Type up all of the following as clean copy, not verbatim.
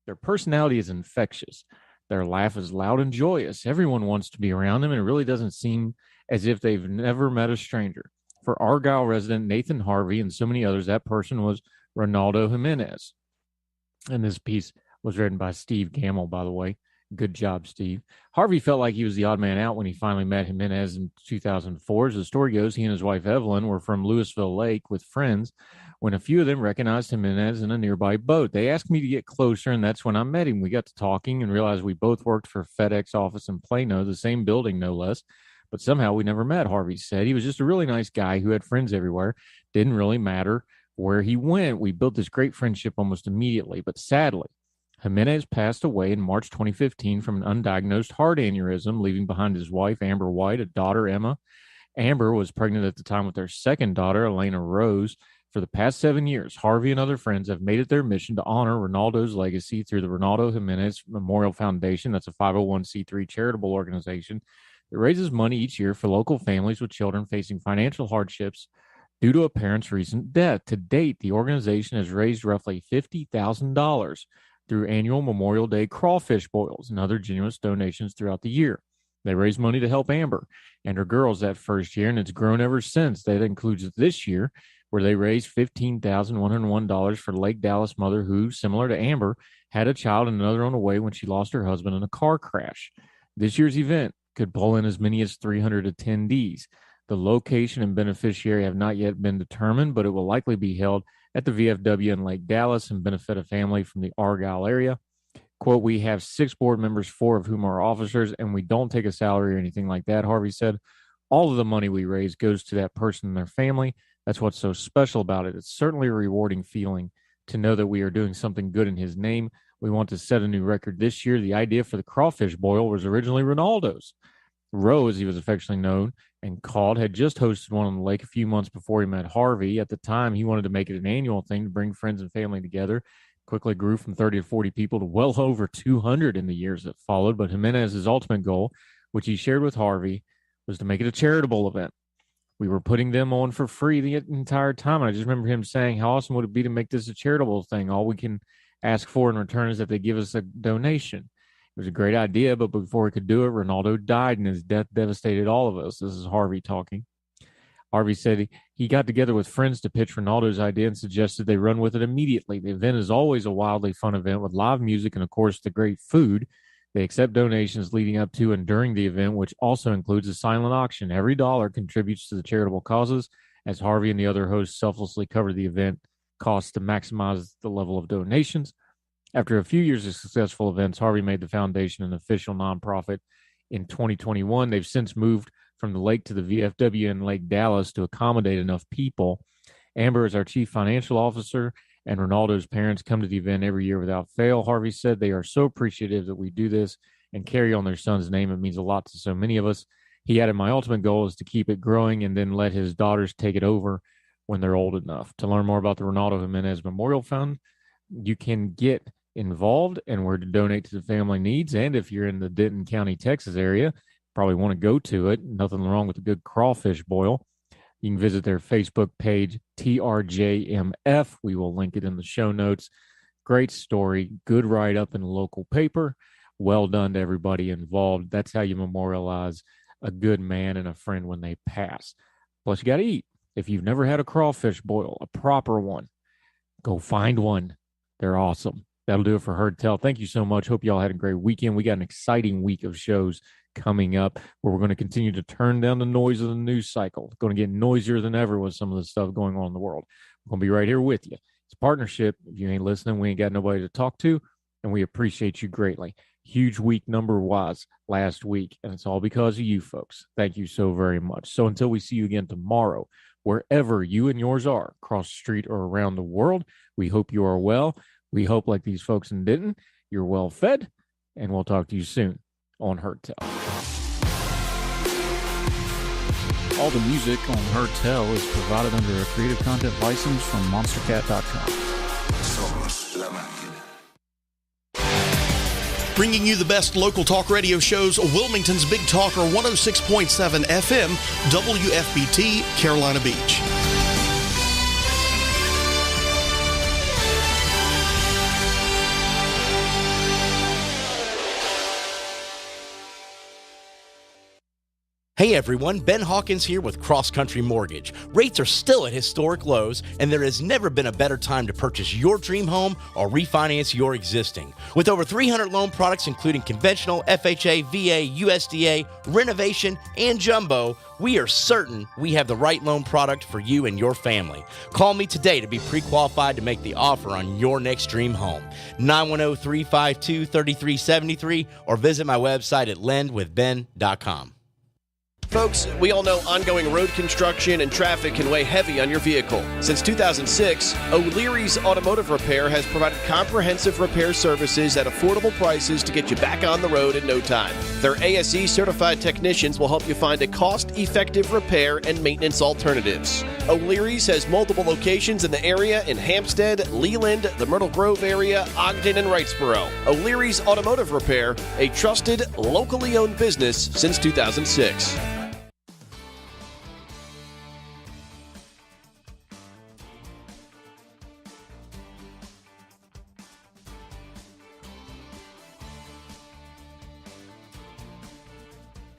Their personality is infectious. Their laugh is loud and joyous. Everyone wants to be around them, and it really doesn't seem as if they've never met a stranger. For Argyle resident Nathan Harvey and so many others, that person was Ronaldo Jimenez. And this piece was written by Steve Gamble, by the way. Good job, Steve. Harvey felt like he was the odd man out when he finally met Jimenez in 2004. As the story goes, he and his wife Evelyn were from Louisville Lake with friends when a few of them recognized Jimenez in a nearby boat. They asked me to get closer, and that's when I met him. We got to talking and realized we both worked for a FedEx office in Plano, the same building, no less. But somehow we never met, Harvey said. He was just a really nice guy who had friends everywhere. Didn't really matter where he went. We built this great friendship almost immediately. But sadly, Jimenez passed away in March 2015 from an undiagnosed heart aneurysm, leaving behind his wife, Amber White, a daughter, Emma. Amber was pregnant at the time with their second daughter, Elena Rose. For the past 7 years, Harvey and other friends have made it their mission to honor Ronaldo's legacy through the Ronaldo Jimenez Memorial Foundation. That's a 501c3 charitable organization that raises money each year for local families with children facing financial hardships due to a parent's recent death. To date, the organization has raised roughly $50,000 through annual Memorial Day crawfish boils and other generous donations throughout the year. They raised money to help Amber and her girls that first year, and it's grown ever since. That includes this year, where they raised $15,101 for Lake Dallas mother who, similar to Amber, had a child and another on the way when she lost her husband in a car crash. This year's event could pull in as many as 300 attendees. The location and beneficiary have not yet been determined, but it will likely be held at the VFW in Lake Dallas and benefit a family from the Argyle area. Quote, we have 6 board members, 4 of whom are officers, and we don't take a salary or anything like that, Harvey said. All of the money we raise goes to that person and their family. That's what's so special about it. It's certainly a rewarding feeling to know that we are doing something good in his name. We want to set a new record this year. The idea for the crawfish boil was originally Ronaldo's. Roe, as he was affectionately known and called, had just hosted one on the lake a few months before he met Harvey. At the time, he wanted to make it an annual thing to bring friends and family together. Quickly grew from 30 to 40 people to well over 200 in the years that followed. But Jimenez's ultimate goal, which he shared with Harvey, was to make it a charitable event. We were putting them on for free the entire time. And I just remember him saying, how awesome would it be to make this a charitable thing? All we can ask for in return is that they give us a donation. It was a great idea, but before he could do it, Ronaldo died, and his death devastated all of us. This is Harvey talking. Harvey said he got together with friends to pitch Ronaldo's idea and suggested they run with it immediately. The event is always a wildly fun event with live music and, of course, the great food. They accept donations leading up to and during the event, which also includes a silent auction. Every dollar contributes to the charitable causes, as Harvey and the other hosts selflessly cover the event costs to maximize the level of donations. After a few years of successful events, Harvey made the foundation an official nonprofit in 2021. They've since moved from the lake to the VFW in Lake Dallas to accommodate enough people. Amber is our chief financial officer, and Ronaldo's parents come to the event every year without fail. Harvey said they are so appreciative that we do this and carry on their son's name. It means a lot to so many of us. He added, my ultimate goal is to keep it growing and then let his daughters take it over when they're old enough. To learn more about the Ronaldo Jimenez Memorial Fund, you can get involved and where to donate to the family needs. And if you're in the Denton County, Texas area, probably want to go to it. Nothing wrong with a good crawfish boil. You can visit their Facebook page, TRJMF. We will link it in the show notes. Great story. Good write-up in the local paper. Well done to everybody involved. That's how you memorialize a good man and a friend when they pass. Plus, you got to eat. If you've never had a crawfish boil, a proper one, go find one. They're awesome. That'll do it for Heard Tell. Thank you so much. Hope y'all had a great weekend. We got an exciting week of shows coming up where we're going to continue to turn down the noise of the news cycle. It's going to get noisier than ever with some of the stuff going on in the world. We're going to be right here with you. It's a partnership. If you ain't listening, we ain't got nobody to talk to, and we appreciate you greatly. Huge week number-wise last week, and it's all because of you folks. Thank you so very much. So until we see you again tomorrow, wherever you and yours are, across the street or around the world, we hope you are well. We hope, like these folks in Denton, you're well fed, and we'll talk to you soon on Heard Tell. All the music on Heard Tell is provided under a Creative Content license from MonsterCat.com. Bringing you the best local talk radio shows, Wilmington's Big Talker 106.7 FM, WFBT, Carolina Beach. Hey everyone, Ben Hawkins here with Cross Country Mortgage. Rates are still at historic lows, and there has never been a better time to purchase your dream home or refinance your existing. With over 300 loan products including conventional, FHA, VA, USDA, renovation, and jumbo, we are certain we have the right loan product for you and your family. Call me today to be pre-qualified to make the offer on your next dream home. 910-352-3373 or visit my website at lendwithben.com. Folks, we all know ongoing road construction and traffic can weigh heavy on your vehicle. Since 2006, O'Leary's Automotive Repair has provided comprehensive repair services at affordable prices to get you back on the road in no time. Their ASE certified technicians will help you find a cost-effective repair and maintenance alternatives. O'Leary's has multiple locations in the area in Hampstead, Leland, the Myrtle Grove area, Ogden, and Wrightsboro. O'Leary's Automotive Repair, a trusted, locally owned business since 2006.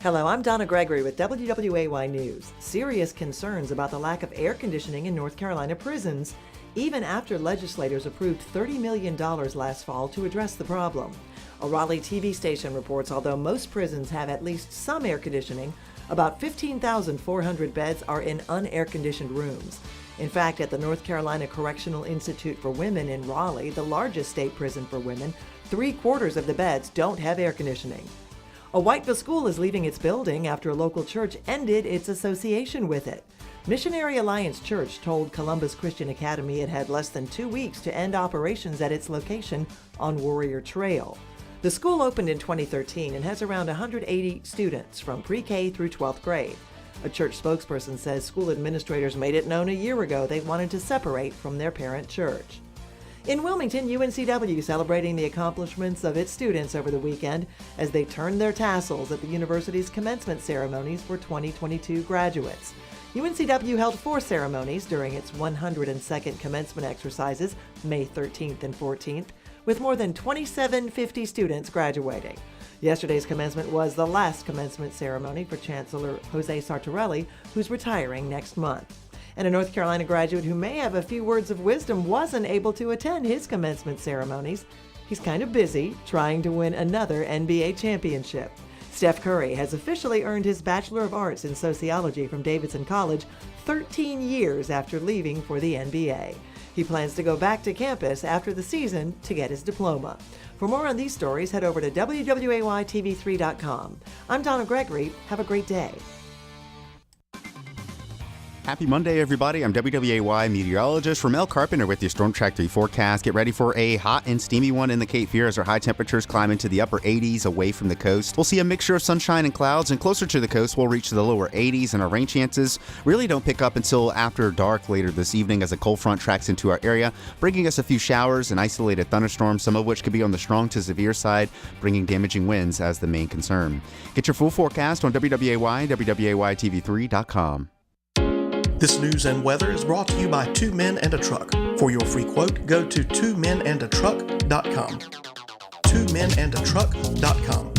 Hello, I'm Donna Gregory with WWAY News. Serious concerns about the lack of air conditioning in North Carolina prisons, even after legislators approved $30 million last fall to address the problem. A Raleigh TV station reports although most prisons have at least some air conditioning, about 15,400 beds are in unair-conditioned rooms. In fact, at the North Carolina Correctional Institute for Women in Raleigh, the largest state prison for women, 3/4 of the beds don't have air conditioning. A Whiteville school is leaving its building after a local church ended its association with it. Missionary Alliance Church told Columbus Christian Academy it had less than 2 weeks to end operations at its location on Warrior Trail. The school opened in 2013 and has around 180 students from pre-K through 12th grade. A church spokesperson says school administrators made it known a year ago they wanted to separate from their parent church. In Wilmington, UNCW celebrating the accomplishments of its students over the weekend as they turned their tassels at the university's commencement ceremonies for 2022 graduates. UNCW held 4 ceremonies during its 102nd commencement exercises, May 13th and 14th, with more than 2,750 students graduating. Yesterday's commencement was the last commencement ceremony for Chancellor Jose Sartorelli, who's retiring next month. And a North Carolina graduate who may have a few words of wisdom wasn't able to attend his commencement ceremonies. He's kind of busy trying to win another NBA championship. Steph Curry has officially earned his Bachelor of Arts in Sociology from Davidson College 13 years after leaving for the NBA. He plans to go back to campus after the season to get his diploma. For more on these stories, head over to WWAYTV3.com. I'm Donna Gregory. Have a great day. Happy Monday, everybody. I'm WWAY meteorologist Ramel Carpenter with your Storm Track 3 forecast. Get ready for a hot and steamy one in the Cape Fear as our high temperatures climb into the upper 80s away from the coast. We'll see a mixture of sunshine and clouds, and closer to the coast, we'll reach the lower 80s, and our rain chances really don't pick up until after dark later this evening as a cold front tracks into our area, bringing us a few showers and isolated thunderstorms, some of which could be on the strong to severe side, bringing damaging winds as the main concern. Get your full forecast on WWAY, WWAYTV3.com. This news and weather is brought to you by 2 Men and a Truck. For your free quote, go to 2menandatruck.com. 2menandatruck.com.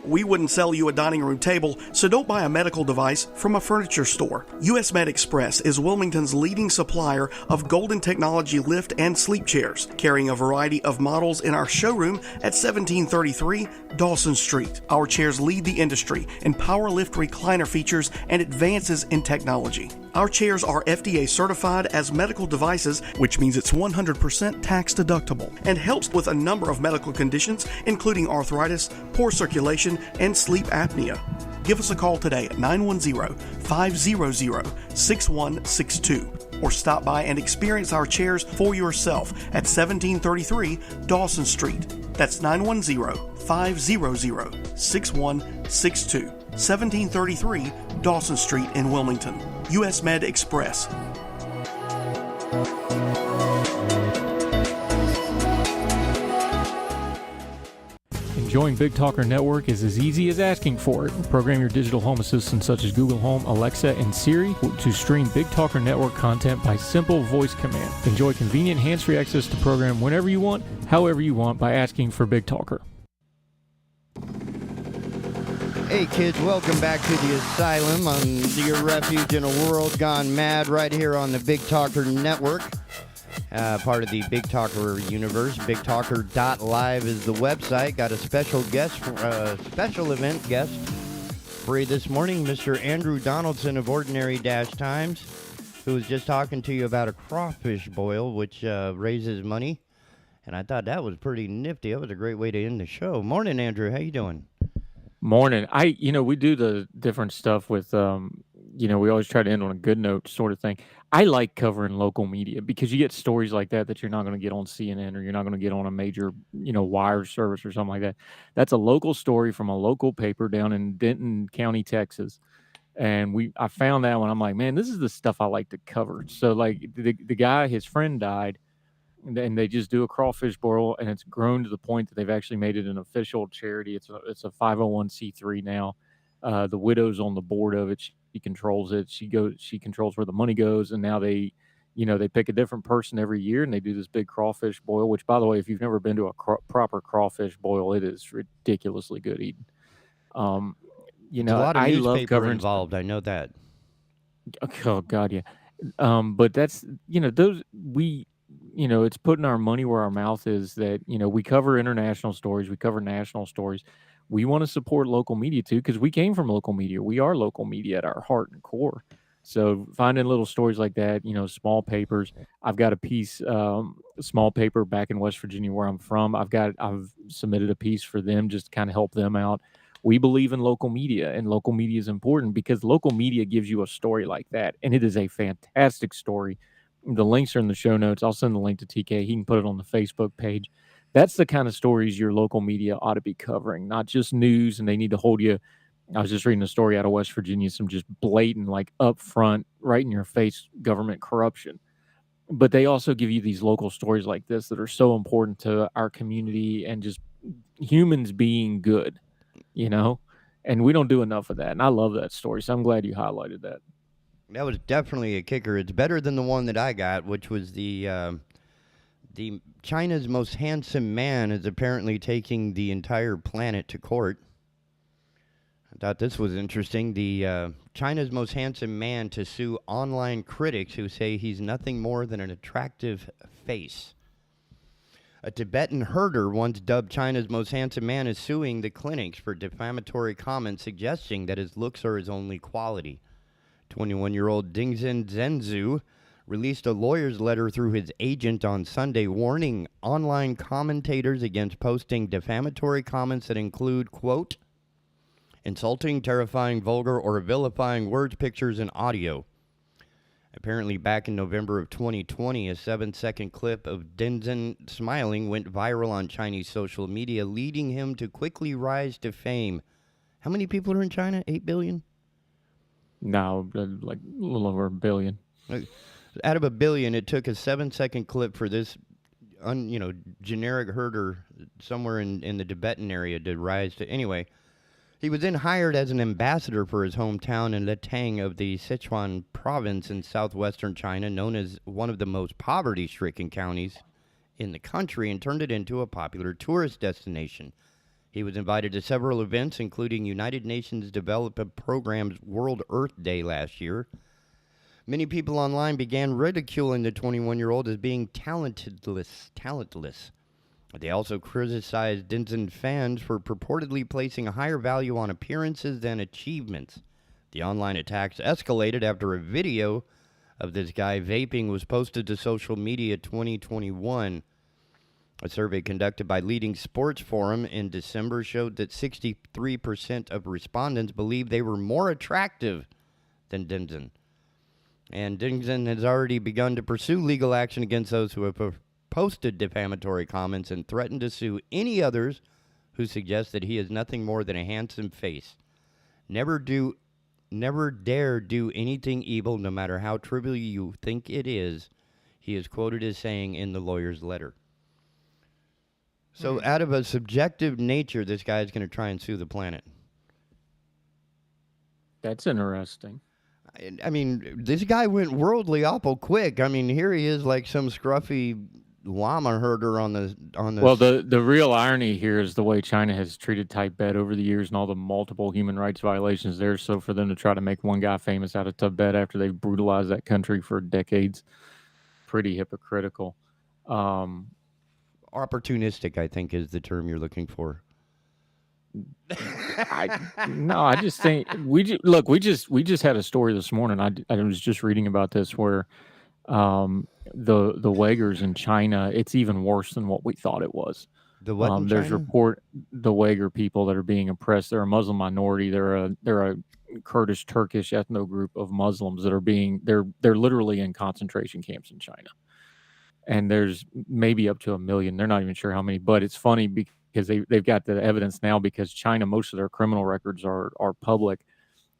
We wouldn't sell you a dining room table, so don't buy a medical device from a furniture store. US Med Express is Wilmington's leading supplier of golden technology lift and sleep chairs, carrying a variety of models in our showroom at 1733 Dawson Street. Our chairs lead the industry in power lift recliner features and advances in technology. Our chairs are FDA certified as medical devices, which means it's 100% tax deductible and helps with a number of medical conditions, including arthritis, poor circulation, and sleep apnea. Give us a call today at 910-500-6162 or stop by and experience our chairs for yourself at 1733 Dawson Street. That's 910-500-6162. 1733 Dawson Street in Wilmington. US Med Express. Joining Big Talker Network is as easy as asking for it. Program your digital home assistants such as Google Home, Alexa, and Siri to stream Big Talker Network content by simple voice command. Enjoy convenient hands-free access to program whenever you want, however you want by asking for Big Talker. Hey kids, welcome back to the Asylum on your refuge in a world gone mad right here on the Big Talker Network. Part of the Big Talker universe. BigTalker.live is the website. Got a special guest, special event guest for you this morning, Mr. Andrew Donaldson of Ordinary Times, who was just talking to you about a crawfish boil, which raises money. And I thought that was pretty nifty. That was a great way to end the show. Morning, Andrew. How you doing? Morning. We do the different stuff with, we always try to end on a good note sort of thing. I like covering local media because you get stories like that you're not going to get on CNN or you're not going to get on a major, wire service or something like that. That's a local story from a local paper down in Denton County, Texas. And I found that one. I'm like, man, this is the stuff I like to cover. So like the guy, his friend died. And they just do a crawfish boil, and it's grown to the point that they've actually made it an official charity. It's a 501c3 now. The widow's on the board of it. She controls it. She controls where the money goes, and now they pick a different person every year, and they do this big crawfish boil. Which, by the way, if you've never been to a proper crawfish boil, it is ridiculously good eating. A lot of newspaper love covering involved. I know that. Oh God, yeah. But that's it's putting our money where our mouth is that, we cover international stories. We cover national stories. We want to support local media too, because we came from local media. We are local media at our heart and core. So finding little stories like that, small papers. I've got a piece, small paper back in West Virginia where I'm from. I've submitted a piece for them just to kind of help them out. We believe in local media, and local media is important because local media gives you a story like that. And it is a fantastic story. The links are in the show notes. I'll send the link to TK. He can put it on the Facebook page. That's the kind of stories your local media ought to be covering, not just news. And they need to hold you. I was just reading a story out of West Virginia, some just blatant, like upfront, right in your face government corruption. But they also give you these local stories like this that are so important to our community and just humans being good, and we don't do enough of that. And I love that story. So I'm glad you highlighted that. That was definitely a kicker. It's better than the one that I got, which was the China's most handsome man is apparently taking the entire planet to court. I thought this was interesting. The China's most handsome man to sue online critics who say he's nothing more than an attractive face. A Tibetan herder once dubbed China's most handsome man is suing the clinics for defamatory comments suggesting that his looks are his only quality. 21-year-old Dingzhen Zhenzu released a lawyer's letter through his agent on Sunday warning online commentators against posting defamatory comments that include, quote, insulting, terrifying, vulgar, or vilifying words, pictures, and audio. Apparently, back in November of 2020, a 7-second clip of Dingzhen smiling went viral on Chinese social media, leading him to quickly rise to fame. How many people are in China? 8 billion? No, like a little over 1 billion. Out of 1 billion, it took a 7-second clip for this, generic herder somewhere in the Tibetan area to rise to. Anyway, he was then hired as an ambassador for his hometown in Letang of the Sichuan province in southwestern China, known as one of the most poverty-stricken counties in the country, and turned it into a popular tourist destination. He was invited to several events, including United Nations Development Program's World Earth Day last year. Many people online began ridiculing the 21-year-old as being talentless. They also criticized Dingzhen fans for purportedly placing a higher value on appearances than achievements. The online attacks escalated after a video of this guy vaping was posted to social media 2021. A survey conducted by Leading Sports Forum in December showed that 63% of respondents believed they were more attractive than Dingzhen. And Dingzhen has already begun to pursue legal action against those who have posted defamatory comments and threatened to sue any others who suggest that he is nothing more than a handsome face. Never dare do anything evil, no matter how trivial you think it is, he is quoted as saying in the lawyer's letter. So out of a subjective nature, this guy is going to try and sue the planet. That's interesting. I mean, this guy went worldly awful quick. I mean, here he is like some scruffy llama herder on the. Well, the real irony here is the way China has treated Tibet over the years and all the multiple human rights violations there. So for them to try to make one guy famous out of Tibet after they've brutalized that country for decades, pretty hypocritical. Opportunistic, I think, is the term you're looking for. I just think we just had a story this morning. I was just reading about this where the Uyghurs in China, it's even worse than what we thought it was. The what in there's China? The Uyghur people that are being oppressed. They're a Muslim minority. They're a Kurdish Turkish ethno group of Muslims that are they're literally in concentration camps in China. And there's maybe up to 1 million. They're not even sure how many, but it's funny because they've got the evidence now because China, most of their criminal records are public.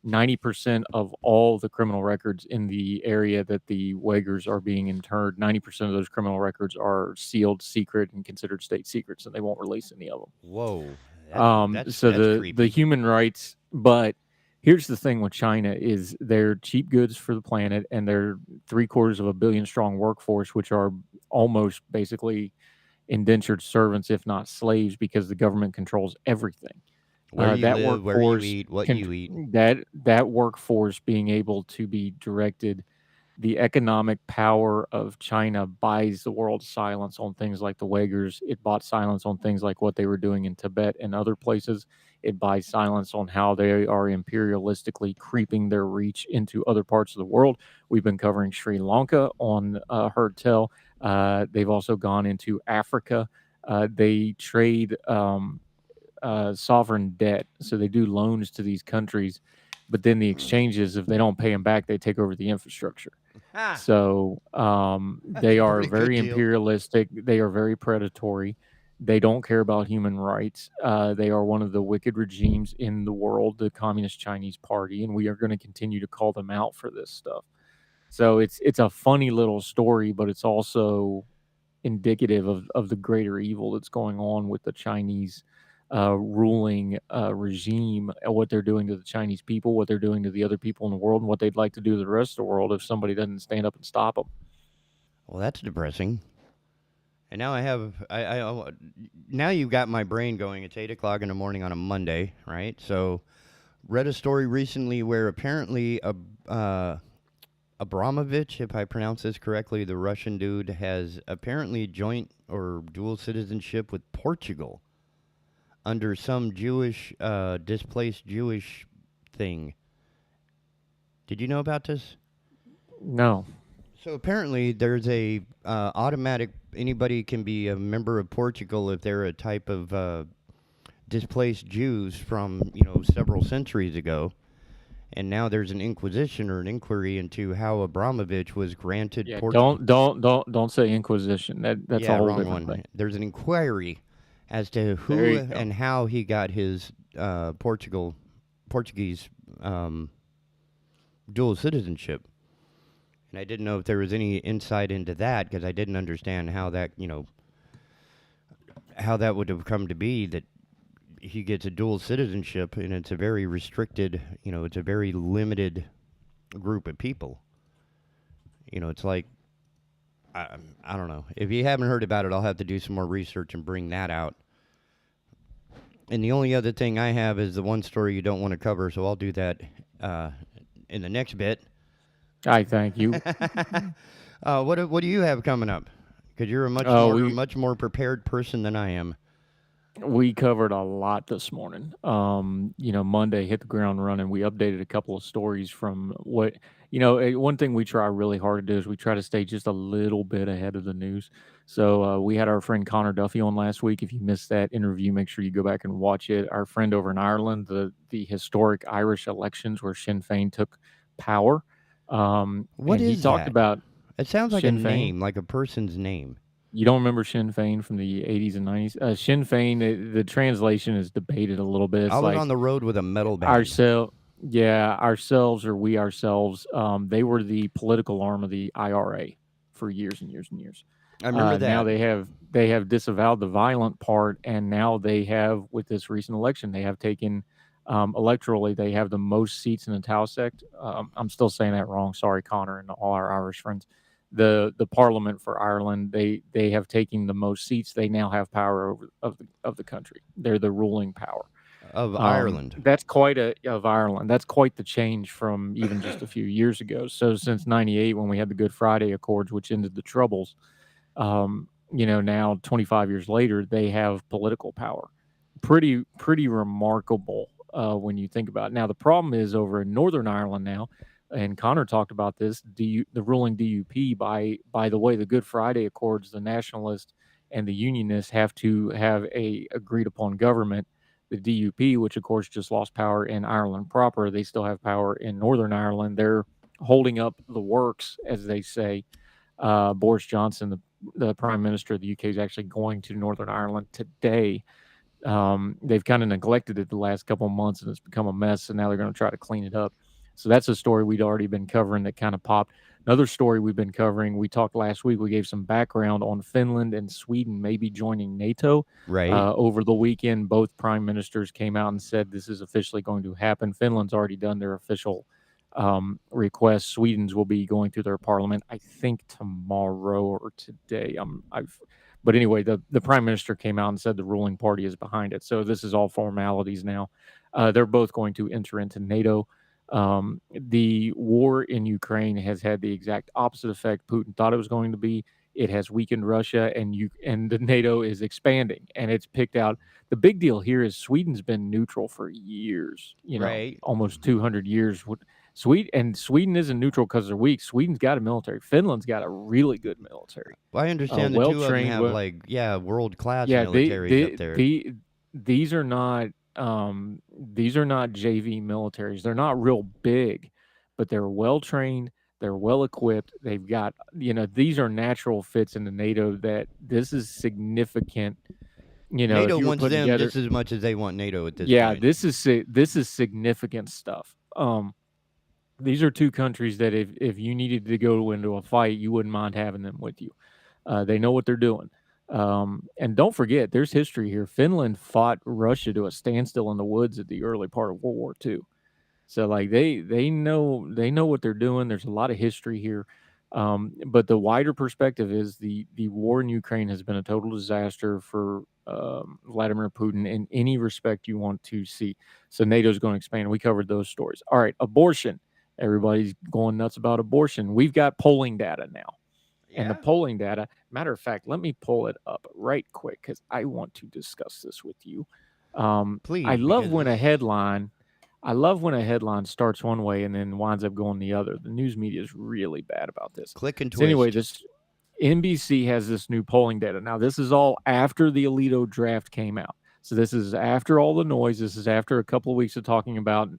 90% of all the criminal records in the area that the Uyghurs are being interred, 90% of those criminal records are sealed, secret, and considered state secrets, and they won't release any of them. Whoa. That's creepy. The human rights, but here's the thing with China is they're cheap goods for the planet, and they're 750 million strong workforce, which are almost basically indentured servants, if not slaves, because the government controls everything. Where you live, where you eat, what you eat. That workforce being able to be directed, the economic power of China buys the world silence on things like the Uyghurs. It bought silence on things like what they were doing in Tibet and other places. It buys silence on how they are imperialistically creeping their reach into other parts of the world. We've been covering Sri Lanka on Heard Tell. They've also gone into Africa. They trade sovereign debt. So they do loans to these countries, but then the exchange is if they don't pay them back, they take over the infrastructure. So they are very imperialistic. They are very predatory. They don't care about human rights. They are one of the wicked regimes in the world, the Communist Chinese Party, and we are going to continue to call them out for this stuff. So it's a funny little story, but it's also indicative of the greater evil that's going on with the Chinese ruling regime, what they're doing to the Chinese people, what they're doing to the other people in the world, and what they'd like to do to the rest of the world if somebody doesn't stand up and stop them. Well, that's depressing. And now now you've got my brain going. It's 8 o'clock in the morning on a Monday, right? So, read a story recently where apparently Abramovich, if I pronounce this correctly, the Russian dude, has apparently joint or dual citizenship with Portugal under some Jewish, displaced Jewish thing. Did you know about this? No. So apparently there's a automatic, anybody can be a member of Portugal if they're a type of displaced Jews from, several centuries ago. And now there's an inquisition or an inquiry into how Abramovich was granted Portugal. Don't say inquisition. That's a whole wrong different one. thing. There's an inquiry as to who and how he got his Portuguese dual citizenship. And I didn't know if there was any insight into that because I didn't understand how that, how that would have come to be that he gets a dual citizenship, and it's a very restricted, it's a very limited group of people. It's like, I don't know. If you haven't heard about it, I'll have to do some more research and bring that out. And the only other thing I have is the one story you don't want to cover, so I'll do that in the next bit. I thank you. What do you have coming up? Because you're a much more prepared person than I am. We covered a lot this morning. Monday hit the ground running. We updated a couple of stories from what, one thing we try really hard to do is we try to stay just a little bit ahead of the news. So we had our friend Connor Duffy on last week. If you missed that interview, make sure you go back and watch it. Our friend over in Ireland, the historic Irish elections where Sinn Féin took power. What is he talked that? about it sounds like Sinn a Féin. name, like a person's name. You don't remember Sinn Féin from the 80s and 90s? Sinn Féin, the translation is debated a little bit. It's I was like on the road with a metal band. Ourselves or we ourselves. They were the political arm of the IRA for years and years and years. I remember Now that. they have disavowed the violent part, and now they have, with this recent election, they have taken electorally, they have the most seats in the Taoiseach. I'm still saying that wrong. Sorry, Connor, and all our Irish friends. The Parliament for Ireland, they have taken the most seats. They now have power over of the country. They're the ruling power Of Ireland. That's quite of Ireland. That's quite the change from even just a few years ago. So since '98, when we had the Good Friday Accords, which ended the Troubles, now 25 years later, they have political power. Pretty remarkable when you think about it. Now the problem is over in Northern Ireland now, and Connor talked about this. The ruling DUP, by the way, the Good Friday Accords, the Nationalists and the Unionists have to have a agreed upon government. The DUP, which of course just lost power in Ireland proper, they still have power in Northern Ireland. They're holding up the works, as they say. Boris Johnson, the Prime Minister of the UK, is actually going to Northern Ireland today. They've kind of neglected it the last couple of months, and it's become a mess. And now they're going to try to clean it up. So that's a story we'd already been covering that kind of popped. Another story we've been covering, we talked last week, we gave some background on Finland and Sweden maybe joining NATO. Right. Over the weekend, both prime ministers came out and said this is officially going to happen. Finland's already done their official request. Sweden's will be going through their parliament, I think tomorrow or today. But anyway, the prime minister came out and said the ruling party is behind it. So this is all formalities now. They're both going to enter into NATO. The war in Ukraine has had the exact opposite effect Putin thought it was going to be. It has weakened Russia, and the NATO is expanding, and it's picked out. The big deal here is Sweden's been neutral for years, Right. almost 200 years. Sweden isn't neutral because they're weak. Sweden's got a military. Finland's got a really good military. Well, I understand the two of them Well-trained, have world-class yeah, militaries up there. these are not JV militaries. They're not real big, but they're well trained. They're well equipped. They've got these are natural fits into NATO. That this is significant. NATO if you were wants put them together, just as much as they want NATO at this yeah, point. this is significant stuff. These are two countries that if you needed to go into a fight, you wouldn't mind having them with you. They know what they're doing. And don't forget, there's history here. Finland fought Russia to a standstill in the woods at the early part of World War II. So like they know what they're doing. There's a lot of history here. But the wider perspective is the war in Ukraine has been a total disaster for Vladimir Putin in any respect you want to see. So NATO's going to expand. We covered those stories. All right, abortion. Everybody's going nuts about abortion. We've got polling data now. Yeah. And the polling data, matter of fact, let me pull it up right quick because I want to discuss this with you. Please, I love because when a headline starts one way and then winds up going the other. The news media is really bad about this. click and So twist. anyway, this NBC has this new polling data. Now, this is all after the Alito draft came out. So this is after all the noise. This is after a couple of weeks of talking about,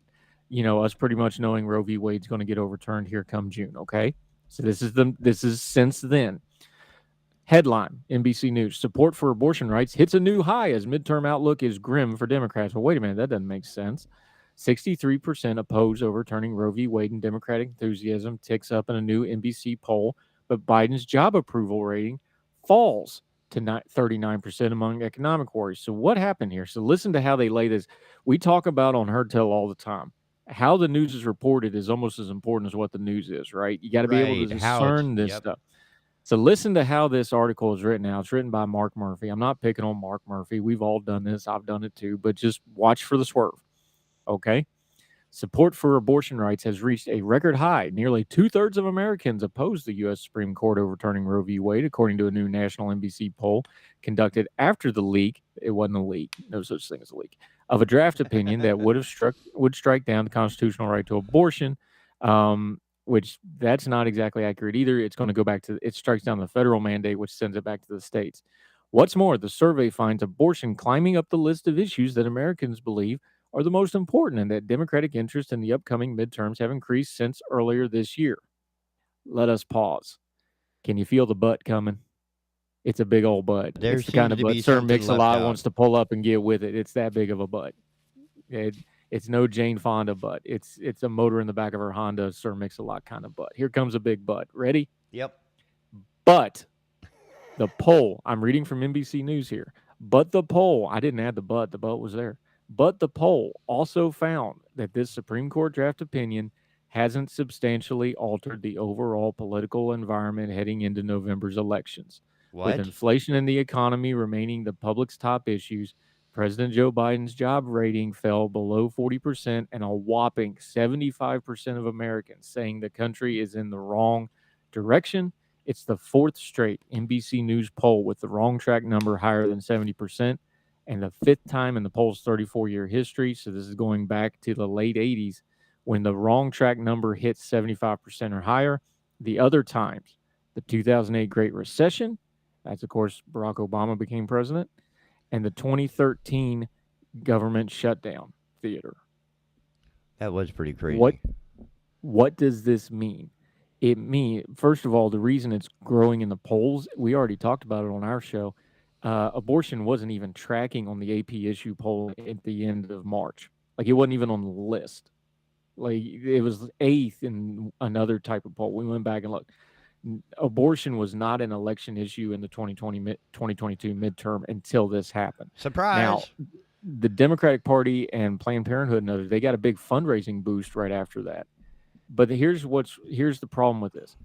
us pretty much knowing Roe v. Wade's going to get overturned here come June. Okay. So this is since then. Headline, NBC News, support for abortion rights hits a new high as midterm outlook is grim for Democrats. Well, wait a minute, that doesn't make sense. 63% oppose overturning Roe v. Wade, and Democratic enthusiasm ticks up in a new NBC poll, but Biden's job approval rating falls to 39% among economic worries. So what happened here? So listen to how they lay this. We talk about on Herd Tell all the time. How the news is reported is almost as important as what the news is, right? You got to be able to discern this stuff. So listen to how this article is written now. It's written by Mark Murphy. I'm not picking on Mark Murphy. We've all done this. I've done it too. But just watch for the swerve, okay? Support for abortion rights has reached a record high. Nearly 2/3 of Americans oppose the U.S. Supreme Court overturning Roe v. Wade, according to a new national NBC poll conducted after the leak. It wasn't a leak. No such thing as a leak. Of a draft opinion that would strike down the constitutional right to abortion, which that's not exactly accurate either. It's going to go back to, it strikes down the federal mandate, which sends it back to the states. What's more, the survey finds abortion climbing up the list of issues that Americans believe are the most important and that Democratic interest in the upcoming midterms have increased since earlier this year. Let us pause. Can you feel the butt coming? It's a big old butt. It's the kind of butt Sir Mix-a-Lot wants to pull up and get with it. It's that big of a butt. It's no Jane Fonda butt. It's a motor in the back of her Honda Sir Mix-a-Lot kind of butt. Here comes a big butt. Ready? Yep. But The poll, I'm reading from NBC News here, but the poll, I didn't add the but was there. But the poll also found that this Supreme Court draft opinion hasn't substantially altered the overall political environment heading into November's elections. With What? inflation and the economy remaining the public's top issues, President Joe Biden's job rating fell below 40%, and a whopping 75% of Americans saying the country is in the wrong direction. It's the fourth straight NBC News poll with the wrong track number higher than 70%, and the fifth time in the poll's 34-year history. So this is going back to the late 80s when the wrong track number hits 75% or higher. The other times, the 2008 Great Recession, that's, of course, Barack Obama became president, and the 2013 government shutdown theater. That was pretty crazy. What does this mean? It means, first of all, the reason it's growing in the polls, we already talked about it on our show. Abortion wasn't even tracking on the AP issue poll at the end of March. Like, it wasn't even on the list. Like, it was eighth in another type of poll. We went back and looked. Abortion was not an election issue in the 2022 midterm until this happened. Surprise. Now, the Democratic Party and Planned Parenthood and others, they got a big fundraising boost right after that. But here's the problem with this.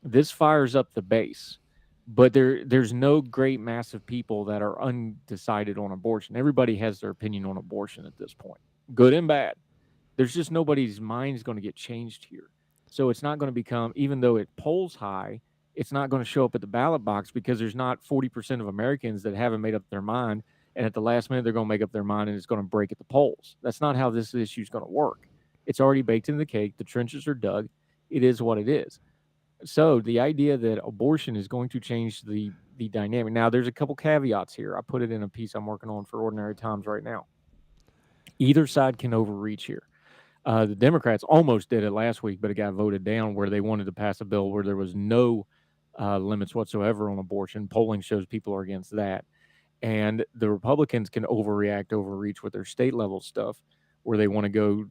This fires up the base, but there's no great mass of people that are undecided on abortion. Everybody has their opinion on abortion at this point, good and bad. There's just nobody's mind is going to get changed here. So it's not going to become, even though it polls high, it's not going to show up at the ballot box because there's not 40% of Americans that haven't made up their mind. And at the last minute, they're going to make up their mind and it's going to break at the polls. That's not how this issue is going to work. It's already baked in the cake. The trenches are dug. It is what it is. So the idea that abortion is going to change the dynamic. Now, there's a couple caveats here. I put it in a piece I'm working on for Ordinary Times right now. Either side can overreach here. The Democrats almost did it last week, but it got voted down where they wanted to pass a bill where there was no limits whatsoever on abortion. Polling shows people are against that. And the Republicans can overreach with their state level stuff where they want to go,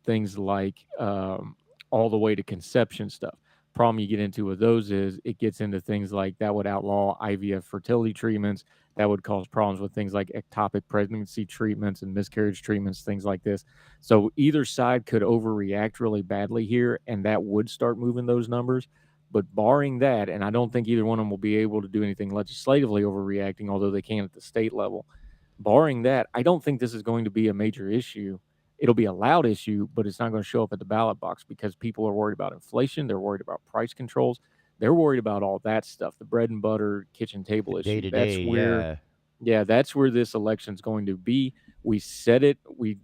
things like all the way to conception stuff. Problem you get into with those is it gets into things like that would outlaw IVF fertility treatments. That would cause problems with things like ectopic pregnancy treatments and miscarriage treatments, things like this. So either side could overreact really badly here, and that would start moving those numbers. But barring that, and I don't think either one of them will be able to do anything legislatively overreacting, although they can at the state level. Barring that, I don't think this is going to be a major issue. It'll be a loud issue, but it's not going to show up at the ballot box because people are worried about inflation. They're worried about price controls. They're worried about all that stuff, the bread and butter kitchen table issue. Day to day, that's where this election's going to be. We said it. We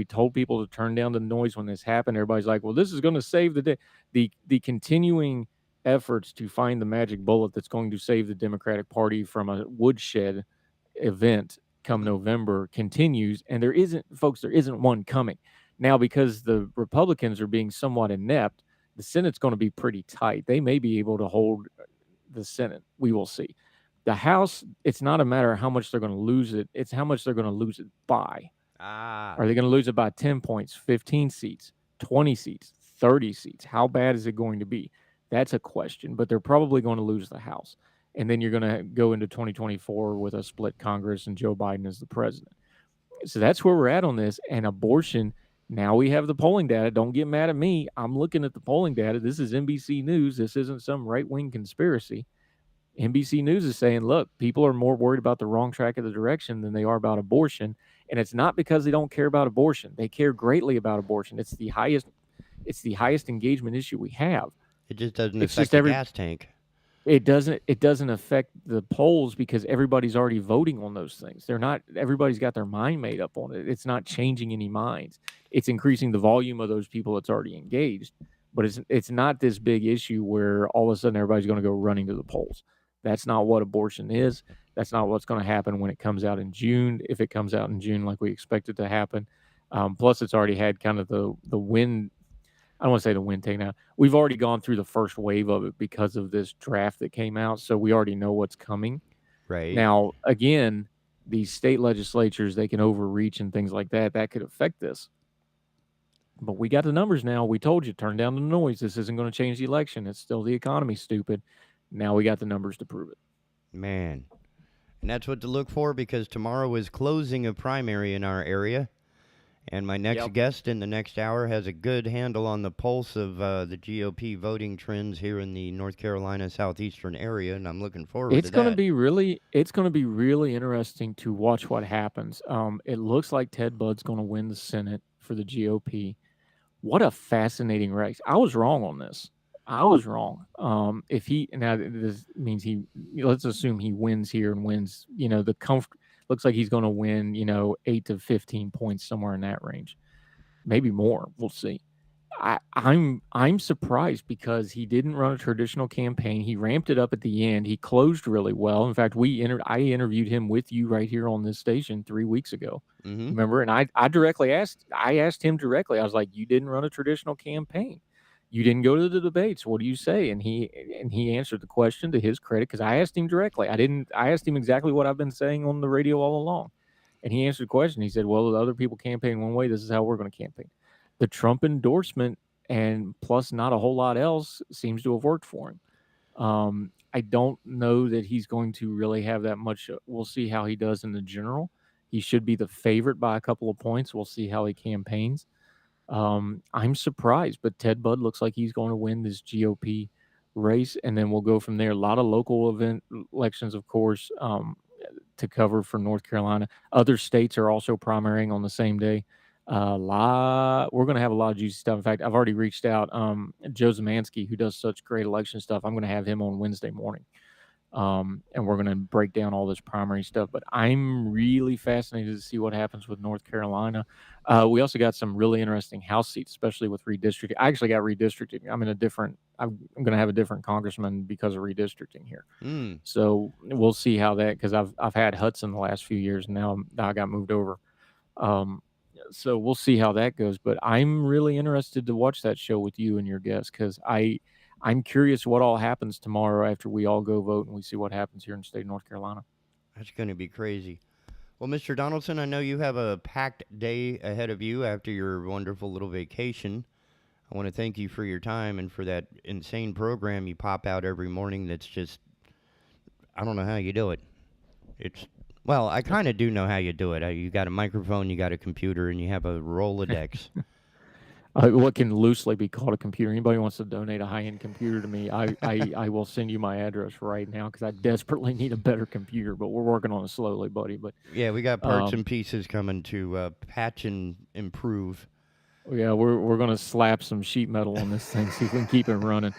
told people to turn down the noise when this happened. Everybody's like, well, this is going to save the day. The continuing efforts to find the magic bullet that's going to save the Democratic Party from a woodshed event come November continues, and there isn't one coming. Now, because the Republicans are being somewhat inept, the Senate's going to be pretty tight. They may be able to hold the Senate. We will see. The House, it's not a matter of how much they're going to lose it. It's how much they're going to lose it by. Are they going to lose it by 10 points, 15 seats, 20 seats, 30 seats? How bad is it going to be? That's a question, but they're probably going to lose the House. And then you're going to go into 2024 with a split Congress and Joe Biden as the president. So that's where we're at on this. And abortion, now we have the polling data. Don't get mad at me. I'm looking at the polling data. This is NBC News. This isn't some right-wing conspiracy. NBC News is saying, look, people are more worried about the wrong track of the direction than they are about abortion. And it's not because they don't care about abortion. They care greatly about abortion. It's the highest engagement issue we have. It just doesn't affect the gas tank. It doesn't affect the polls because everybody's already voting on those things. Everybody's got their mind made up on it. It's not changing any minds. It's increasing the volume of those people that's already engaged. But it's not this big issue where all of a sudden everybody's going to go running to the polls. That's not what abortion is. That's not what's going to happen when it comes out in June, if it comes out in June like we expect it to happen. Plus, it's already had kind of the wind. I don't want to say the wind taken out. We've already gone through the first wave of it because of this draft that came out. So we already know what's coming. Right. Now, again, these state legislatures, they can overreach and things like that. That could affect this. But we got the numbers now. We told you, turn down the noise. This isn't going to change the election. It's still the economy, stupid. Now we got the numbers to prove it. Man. And that's what to look for because tomorrow is closing a primary in our area. And my next guest in the next hour has a good handle on the pulse of the GOP voting trends here in the North Carolina southeastern area, and I'm looking forward It's to going to that. be really interesting to watch what happens. It looks like Ted Budd's going to win the Senate for the GOP. What a fascinating race. I was wrong on this. I was wrong. If he now this means let's assume he wins here and wins, looks like he's going to win, 8 to 15 points somewhere in that range. Maybe more. We'll see. I'm surprised because he didn't run a traditional campaign. He ramped it up at the end. He closed really well. In fact, I interviewed him with you right here on this station 3 weeks ago. Mm-hmm. Remember? And I asked him directly. I was like, "You didn't run a traditional campaign. You didn't go to the debates. What do you say?" And he answered the question to his credit because I asked him directly. I asked him exactly what I've been saying on the radio all along, and he answered the question. He said, "Well, the other people campaign one way. This is how we're going to campaign." The Trump endorsement and plus not a whole lot else seems to have worked for him. I don't know that he's going to really have that much. We'll see how he does in the general. He should be the favorite by a couple of points. We'll see how he campaigns. I'm surprised, but Ted Budd looks like he's going to win this GOP race, and then we'll go from there. A lot of local elections, of course, to cover for North Carolina. Other states are also primarying on the same day. We're going to have a lot of juicy stuff. In fact, I've already reached out. Joe Zemansky, who does such great election stuff, I'm going to have him on Wednesday morning. And we're going to break down all this primary stuff. But I'm really fascinated to see what happens with North Carolina. We also got some really interesting House seats, especially with redistricting. I actually got redistricting. I'm going to have a different congressman because of redistricting here. So we'll see how that, because I've had Hudson the last few years, and now I got moved over. So we'll see how that goes. But I'm really interested to watch that show with you and your guests because I'm curious what all happens tomorrow after we all go vote and we see what happens here in the state of North Carolina. That's going to be crazy. Well, Mr. Donaldson, I know you have a packed day ahead of you after your wonderful little vacation. I want to thank you for your time and for that insane program you pop out every morning that's just, I don't know how you do it. Well, I kind of do know how you do it. You got a microphone, you got a computer, and you have a Rolodex. What can loosely be called a computer. Anybody wants to donate a high-end computer to me, I will send you my address right now because I desperately need a better computer, but we're working on it slowly, buddy. But yeah, we got parts and pieces coming to patch and improve. Yeah, we're going to slap some sheet metal on this thing, see if we can keep it running.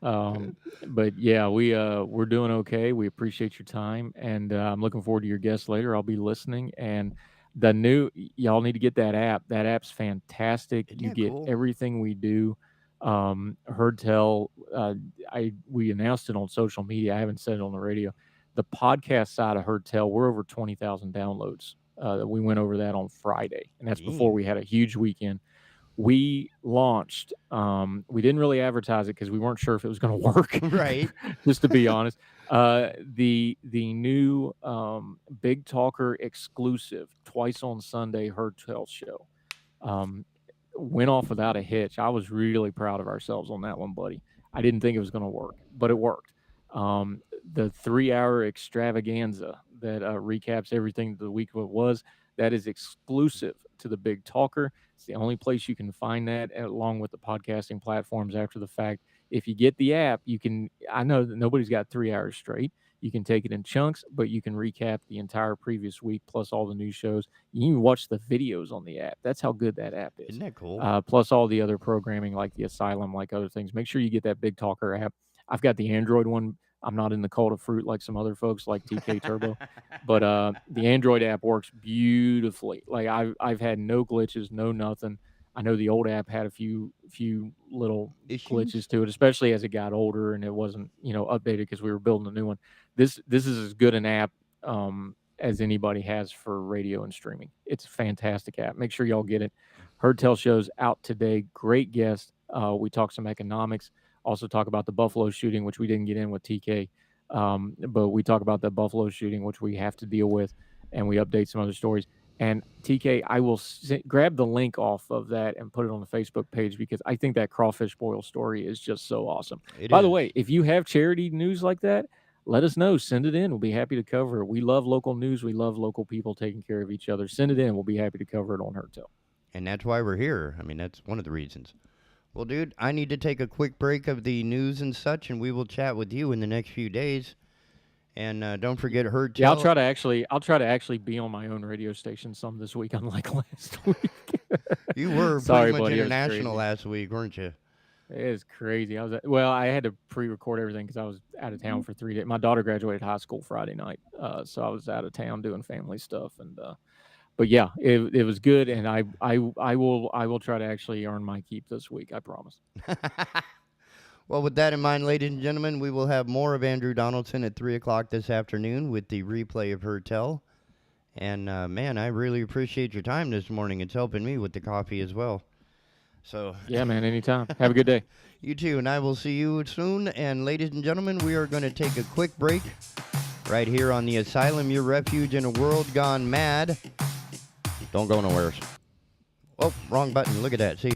But yeah, we're doing okay. We appreciate your time, and I'm looking forward to your guests later. I'll be listening, and y'all need to get that app. That app's fantastic. Isn't you that get cool? everything we do. Heard tell. We announced it on social media. I haven't said it on the radio. The podcast side of Heard Tell, we're over 20,000 downloads. We went over that on Friday, and that's before we had a huge weekend. We launched. We didn't really advertise it because we weren't sure if it was going to work. Right. Just to be honest. The new Big Talker exclusive twice on Sunday Heard Tell show went off without a hitch. I was really proud of ourselves on that one, buddy. I didn't think it was going to work, but it worked. The 3-hour extravaganza that recaps everything the week of it was, that is exclusive to the Big Talker. It's the only place you can find that, along with the podcasting platforms after the fact. If you get the app, I know that nobody's got 3 hours straight. You can take it in chunks, but you can recap the entire previous week plus all the new shows. You can even watch the videos on the app. That's how good that app is. Isn't that cool? Plus all the other programming like the Asylum, like other things. Make sure you get that Big Talker app. I've got the Android one. I'm not in the cult of fruit like some other folks like TK Turbo, but the Android app works beautifully. Like I've had no glitches, no nothing. I know the old app had a few little glitches to it, especially as it got older and it wasn't, updated because we were building a new one. This is as good an app as anybody has for radio and streaming. It's a fantastic app. Make sure y'all get it. Heard Tell show's out today. Great guest. We talk some economics. Also talk about the Buffalo shooting, which we didn't get in with TK. But we talk about the Buffalo shooting, which we have to deal with, and we update some other stories. And TK, I will grab the link off of that and put it on the Facebook page because I think that crawfish boil story is just so awesome. By the way, if you have charity news like that, let us know. Send it in. We'll be happy to cover it. We love local news. We love local people taking care of each other. Send it in. We'll be happy to cover it on Her Tell. And that's why we're here. I mean, that's one of the reasons. Well, dude, I need to take a quick break of the news and such, and we will chat with you in the next few days. And don't forget Her Tell. Yeah, I'll try to actually be on my own radio station some this week, unlike last week. You were Sorry, pretty much buddy, international last week, weren't you? It was crazy. I had to pre-record everything because I was out of town for 3 days. My daughter graduated high school Friday night, so I was out of town doing family stuff. And but yeah, it was good, and I will try to actually earn my keep this week. I promise. Well, with that in mind, ladies and gentlemen, we will have more of Andrew Donaldson at 3 o'clock this afternoon with the replay of Her Tell. And, man, I really appreciate your time this morning. It's helping me with the coffee as well. So yeah, man, anytime. Have a good day. You too, and I will see you soon. And, ladies and gentlemen, we are going to take a quick break right here on the Asylum, your refuge in a world gone mad. Don't go nowhere. Oh, wrong button. Look at that. See?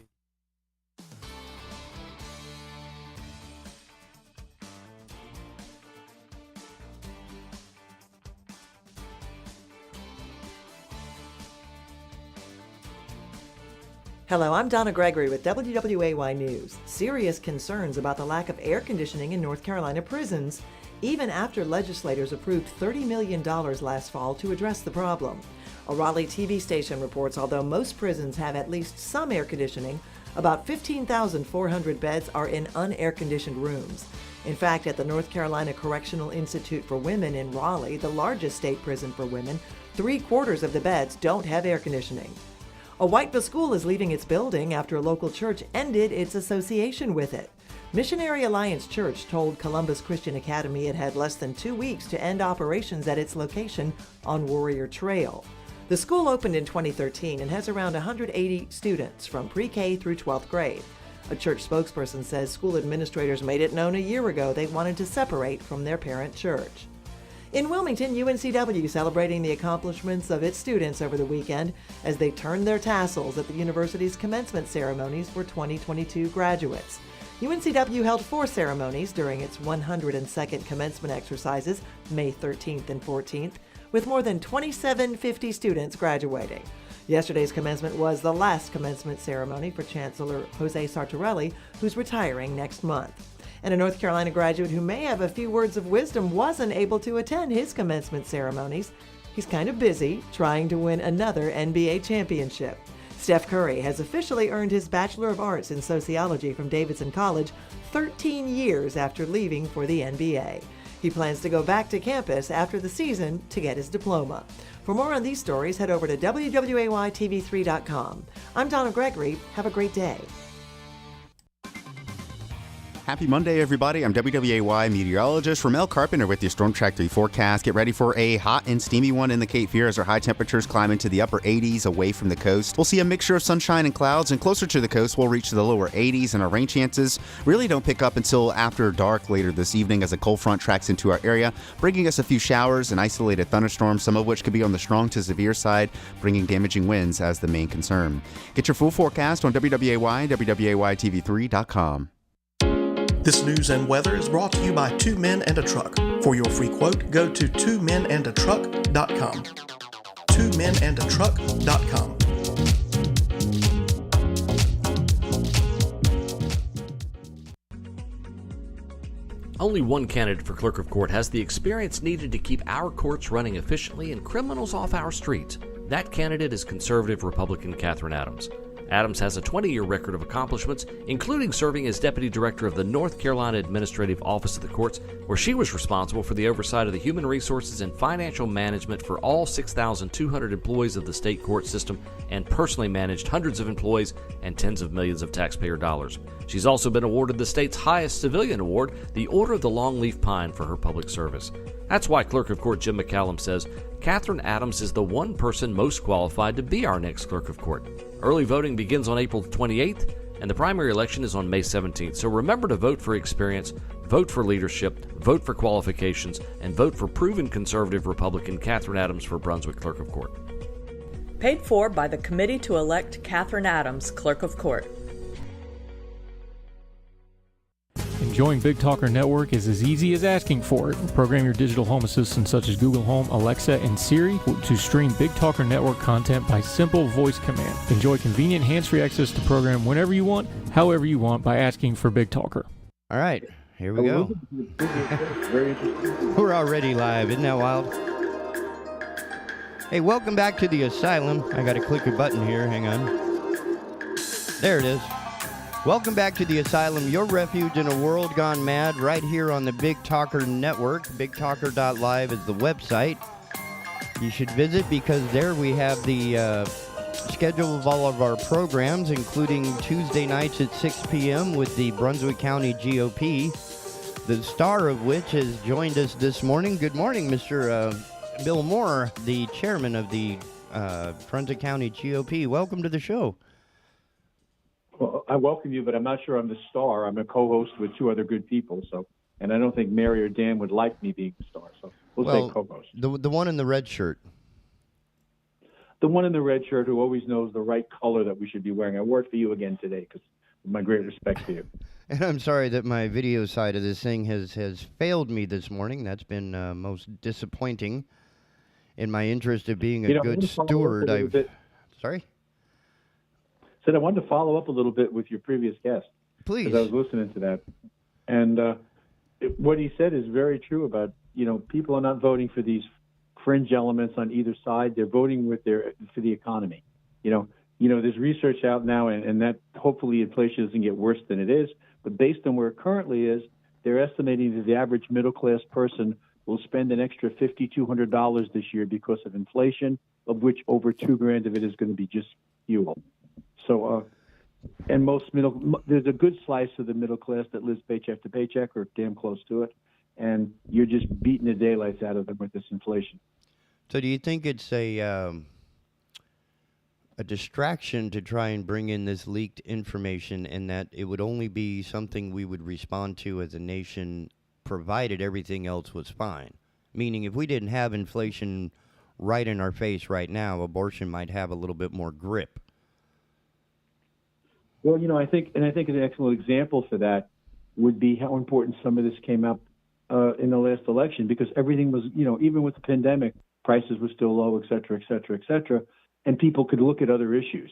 Hello, I'm Donna Gregory with WWAY News. Serious concerns about the lack of air conditioning in North Carolina prisons, even after legislators approved $30 million last fall to address the problem. A Raleigh TV station reports although most prisons have at least some air conditioning, about 15,400 beds are in unair-conditioned rooms. In fact, at the North Carolina Correctional Institute for Women in Raleigh, the largest state prison for women, 3/4 of the beds don't have air conditioning. A Whiteville school is leaving its building after a local church ended its association with it. Missionary Alliance Church told Columbus Christian Academy it had less than 2 weeks to end operations at its location on Warrior Trail. The school opened in 2013 and has around 180 students from pre-K through 12th grade. A church spokesperson says school administrators made it known a year ago they wanted to separate from their parent church. In Wilmington, UNCW celebrating the accomplishments of its students over the weekend as they turned their tassels at the university's commencement ceremonies for 2022 graduates. UNCW held 4 ceremonies during its 102nd commencement exercises, May 13th and 14th, with more than 2,750 students graduating. Yesterday's commencement was the last commencement ceremony for Chancellor Jose Sartorelli, who's retiring next month. And a North Carolina graduate who may have a few words of wisdom wasn't able to attend his commencement ceremonies. He's kind of busy trying to win another NBA championship. Steph Curry has officially earned his Bachelor of Arts in Sociology from Davidson College 13 years after leaving for the NBA. He plans to go back to campus after the season to get his diploma. For more on these stories, head over to WWAYTV3.com. I'm Donna Gregory. Have a great day. Happy Monday, everybody. I'm WWAY meteorologist Ramel Carpenter with your Storm Track 3 forecast. Get ready for a hot and steamy one in the Cape Fear as our high temperatures climb into the upper 80s away from the coast. We'll see a mixture of sunshine and clouds, and closer to the coast, we'll reach the lower 80s, and our rain chances really don't pick up until after dark later this evening as a cold front tracks into our area, bringing us a few showers and isolated thunderstorms, some of which could be on the strong to severe side, bringing damaging winds as the main concern. Get your full forecast on WWAY, WWAYTV3.com. This news and weather is brought to you by 2 Men and a Truck. For your free quote, go to 2menandatruck.com. 2menandatruck.com. Only one candidate for clerk of court has the experience needed to keep our courts running efficiently and criminals off our streets. That candidate is conservative Republican Catherine Adams. Adams has a 20-year record of accomplishments, including serving as Deputy Director of the North Carolina Administrative Office of the Courts, where she was responsible for the oversight of the human resources and financial management for all 6,200 employees of the state court system and personally managed hundreds of employees and tens of millions of taxpayer dollars. She's also been awarded the state's highest civilian award, the Order of the Longleaf Pine, for her public service. That's why Clerk of Court Jim McCallum says Catherine Adams is the one person most qualified to be our next Clerk of Court. Early voting begins on April 28th, and the primary election is on May 17th. So remember to vote for experience, vote for leadership, vote for qualifications, and vote for proven conservative Republican Catherine Adams for Brunswick Clerk of Court. Paid for by the Committee to elect Catherine Adams Clerk of Court. And joining Big Talker Network is as easy as asking for it. Program your digital home assistants such as Google Home, Alexa, and Siri to stream Big Talker Network content by simple voice command. Enjoy convenient hands-free access to program whenever you want, however you want, by asking for Big Talker. All right, here we go. We're already live. Isn't that wild? Hey, welcome back to the Asylum. I got to click a button here. Hang on. There it is. Welcome back to the Asylum, your refuge in a world gone mad, right here on the Big Talker Network. BigTalker.live is the website. You should visit because there we have the schedule of all of our programs, including Tuesday nights at 6 p.m. with the Brunswick County GOP, the star of which has joined us this morning. Good morning, Mr. Bill Moore, the chairman of the Brunswick County GOP. Welcome to the show. Well, I welcome you, but I'm not sure I'm the star. I'm a co-host with two other good people, and I don't think Mary or Dan would like me being the star, so we'll say co-host. The one in the red shirt. The one in the red shirt who always knows the right color that we should be wearing. I wore it for you again today because of my great respect for you. And I'm sorry that my video side of this thing has failed me this morning. That's been most disappointing. In my interest of being a good steward, Sorry? Said I wanted to follow up a little bit with your previous guest. Please. Because I was listening to that. And what he said is very true about, people are not voting for these fringe elements on either side. They're voting for the economy. There's research out now, and that hopefully inflation doesn't get worse than it is. But based on where it currently is, they're estimating that the average middle-class person will spend an extra $5,200 this year because of inflation, of which over $2,000 of it is going to be just fuel. So, and there's a good slice of the middle class that lives paycheck to paycheck or damn close to it, and you're just beating the daylights out of them with this inflation. So, do you think it's a distraction to try and bring in this leaked information, and that it would only be something we would respond to as a nation, provided everything else was fine? Meaning, if we didn't have inflation right in our face right now, abortion might have a little bit more grip. Well, I think an excellent example for that would be how important some of this came up in the last election, because everything was, even with the pandemic, prices were still low, et cetera, et cetera, et cetera, and people could look at other issues.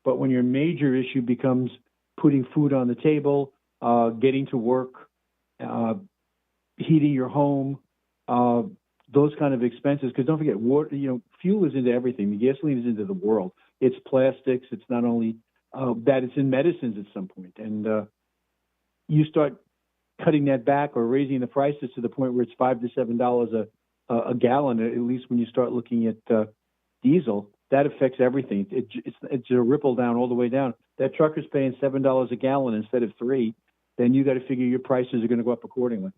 But when your major issue becomes putting food on the table, getting to work, heating your home, those kind of expenses, because don't forget, water, fuel is into everything. The gasoline is into the world. It's plastics. It's not only that, it's in medicines at some point. And you start cutting that back or raising the prices to the point where it's $5 to $7 a gallon, at least when you start looking at diesel, that affects everything. It's a ripple down all the way down. That trucker's paying $7 a gallon instead of $3, then you got to figure your prices are going to go up accordingly.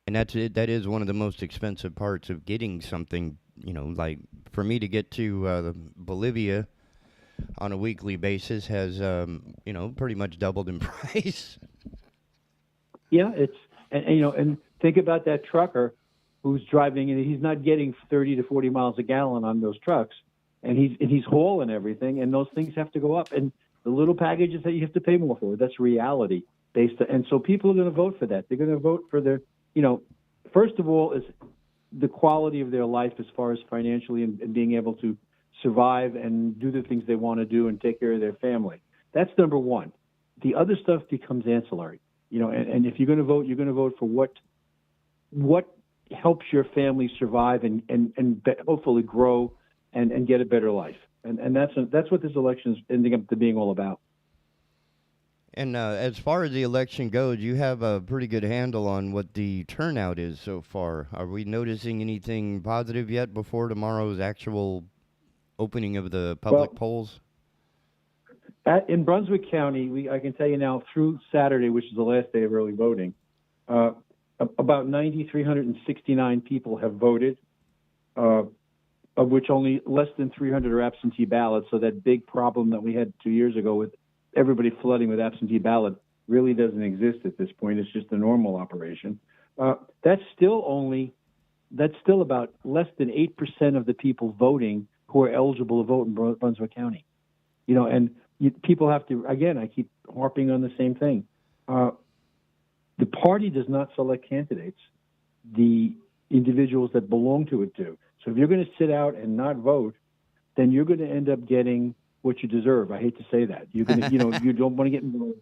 And that is one of the most expensive parts of getting something, like for me to get to Bolivia on a weekly basis has, pretty much doubled in price. Yeah, and think about that trucker who's driving, and he's not getting 30 to 40 miles a gallon on those trucks, and he's hauling everything, and those things have to go up, and the little packages that you have to pay more for. That's reality and so people are going to vote for that. They're going to vote for their, first of all, is the quality of their life as far as financially and being able to survive and do the things they want to do and take care of their family. That's number one. The other stuff becomes ancillary, and if you're going to vote for what helps your family survive and hopefully grow and get a better life. And that's what this election is ending up to being all about. And as far as the election goes, you have a pretty good handle on what the turnout is so far. Are we noticing anything positive yet before tomorrow's actual opening of the public polls? In Brunswick County, I can tell you now, through Saturday, which is the last day of early voting, about 9,369 people have voted, of which only less than 300 are absentee ballots. So that big problem that we had 2 years ago with everybody flooding with absentee ballot really doesn't exist at this point. It's just a normal operation. That's still about less than 8% of the people voting who are eligible to vote in Brunswick County. People have to, again, I keep harping on the same thing. The party does not select candidates. The individuals that belong to it do. So if you're going to sit out and not vote, then you're going to end up getting what you deserve. I hate to say that. You're going to, you don't want to get involved.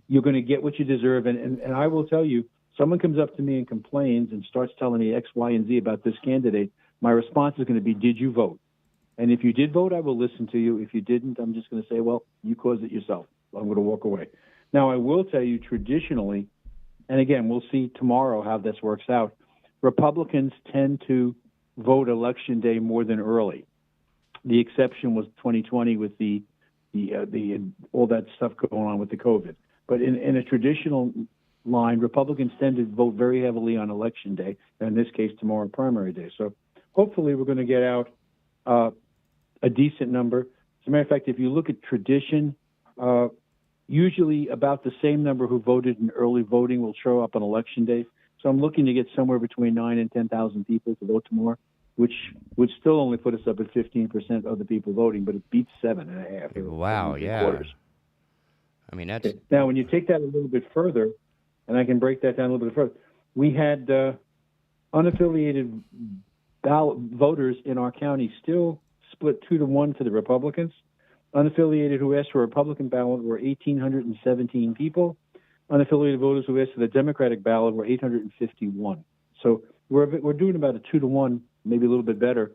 You're going to get what you deserve. And I will tell you, someone comes up to me and complains and starts telling me X, Y, and Z about this candidate. My response is going to be, did you vote? And if you did vote, I will listen to you. If you didn't, I'm just going to say, well, you caused it yourself. I'm going to walk away. Now, I will tell you traditionally, and again, we'll see tomorrow how this works out, Republicans tend to vote Election Day more than early. The exception was 2020 with the all that stuff going on with the COVID. But in a traditional line, Republicans tend to vote very heavily on Election Day, and in this case, tomorrow, primary day. So hopefully we're going to get out a decent number. As a matter of fact, if you look at tradition, usually about the same number who voted in early voting will show up on Election Day. So I'm looking to get somewhere between 9,000 and 10,000 people to vote tomorrow, which would still only put us up at 15% of the people voting, but it beats 7.5. Wow, yeah. Quarters. I mean, that's... Okay. Now, when you take that a little bit further, and I can break that down a little bit further, we had unaffiliated ballot voters in our county still split 2-1 to the Republicans. Unaffiliated who asked for a Republican ballot were 1,817 people. Unaffiliated voters who asked for the Democratic ballot were 851. So we're doing about a 2-1, maybe a little bit better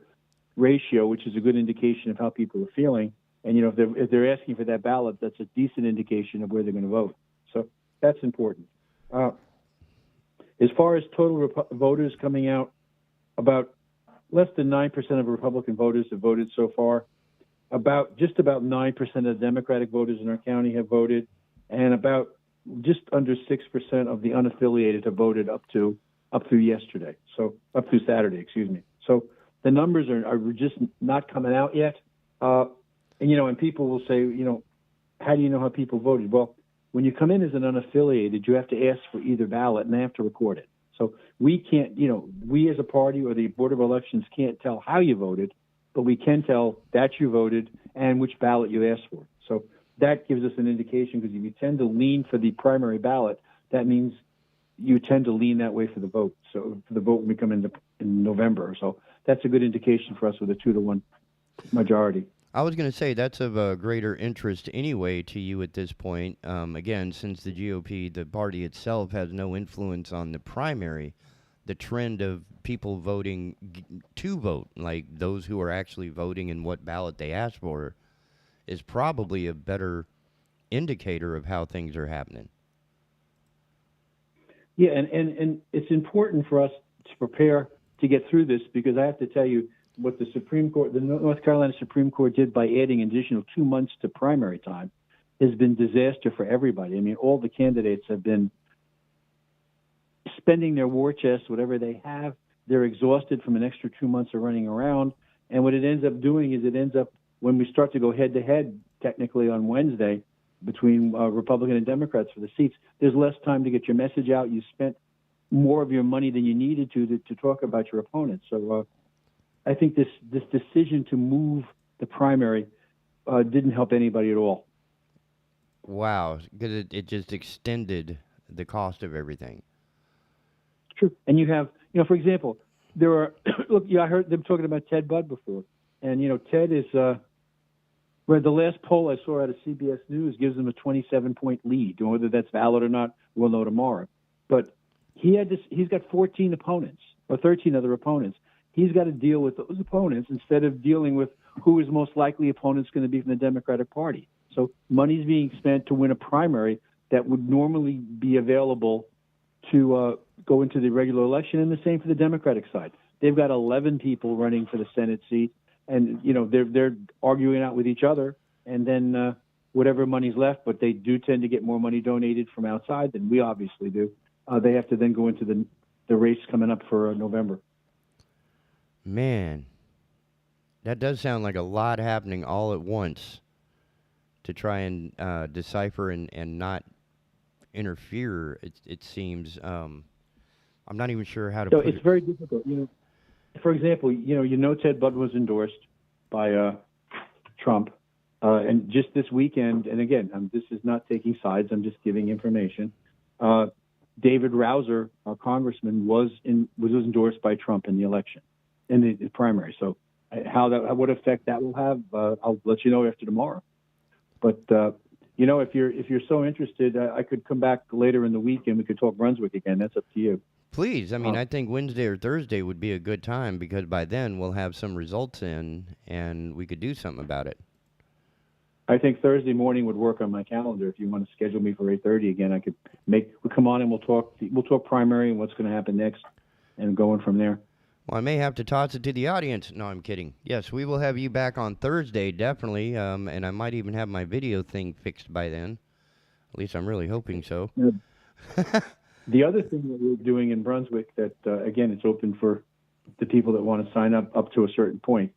ratio, which is a good indication of how people are feeling. And if they're asking for that ballot, that's a decent indication of where they're going to vote. So that's important. As far as total voters coming out, about less than 9% of Republican voters have voted so far. Just about 9% of the Democratic voters in our county have voted, and about just under 6% of the unaffiliated have voted up through yesterday. So up through Saturday, excuse me. So the numbers are just not coming out yet. And people will say, how do you know how people voted? Well, when you come in as an unaffiliated, you have to ask for either ballot, and they have to record it. So we can't, we as a party or the Board of Elections can't tell how you voted, but we can tell that you voted and which ballot you asked for. So that gives us an indication, because if you tend to lean for the primary ballot, that means you tend to lean that way for the vote. So for the vote when we come in November. So that's a good indication for us with a 2-1 majority. I was going to say that's of greater interest anyway to you at this point. Again, since the GOP, the party itself, has no influence on the primary, the trend of people voting to vote, like those who are actually voting and what ballot they ask for, is probably a better indicator of how things are happening. Yeah, and it's important for us to prepare to get through this, because I have to tell you, what the Supreme Court, the North Carolina Supreme Court did by adding an additional 2 months to primary time has been disaster for everybody. I mean, all the candidates have been spending their war chest, whatever they have. They're exhausted from an extra 2 months of running around. And what it ends up doing is when we start to go head-to-head, technically on Wednesday, between Republican and Democrats for the seats, there's less time to get your message out. You spent more of your money than you needed to talk about your opponents. So I think this decision to move the primary didn't help anybody at all. Wow, because it just extended the cost of everything. True. And you have, for example, there are, look, I heard them talking about Ted Budd before. And, Ted is, where the last poll I saw out of CBS News gives him a 27-point lead. And whether that's valid or not, we'll know tomorrow. But he's got 14 opponents, or 13 other opponents. He's got to deal with those opponents instead of dealing with who his most likely opponent's going to be from the Democratic Party. So money's being spent to win a primary that would normally be available to go into the regular election, and the same for the Democratic side. They've got 11 people running for the Senate seat, and they're arguing out with each other, and then whatever money's left, but they do tend to get more money donated from outside than we obviously do. They have to then go into the race coming up for November. Man, that does sound like a lot happening all at once to try and decipher and not interfere, it seems. I'm not even sure how to put it. It's very difficult. For example, Ted Budd was endorsed by Trump. And just this weekend, and again, this is not taking sides, I'm just giving information. David Rouser, our congressman, was endorsed by Trump in the election, in the primary. So what effect that will have, I'll let you know after tomorrow. But if you're so interested, I could come back later in the week and we could talk Brunswick again. That's up to you. Please. I mean, I think Wednesday or Thursday would be a good time because by then we'll have some results in and we could do something about it. I think Thursday morning would work on my calendar. If you want to schedule me for 8:30 again, we'll come on and we'll talk primary and what's going to happen next and going from there. Well, I may have to toss it to the audience. No, I'm kidding. Yes, we will have you back on Thursday, definitely, and I might even have my video thing fixed by then. At least I'm really hoping so. The other thing that we're doing in Brunswick that, again, it's open for the people that want to sign up to a certain point.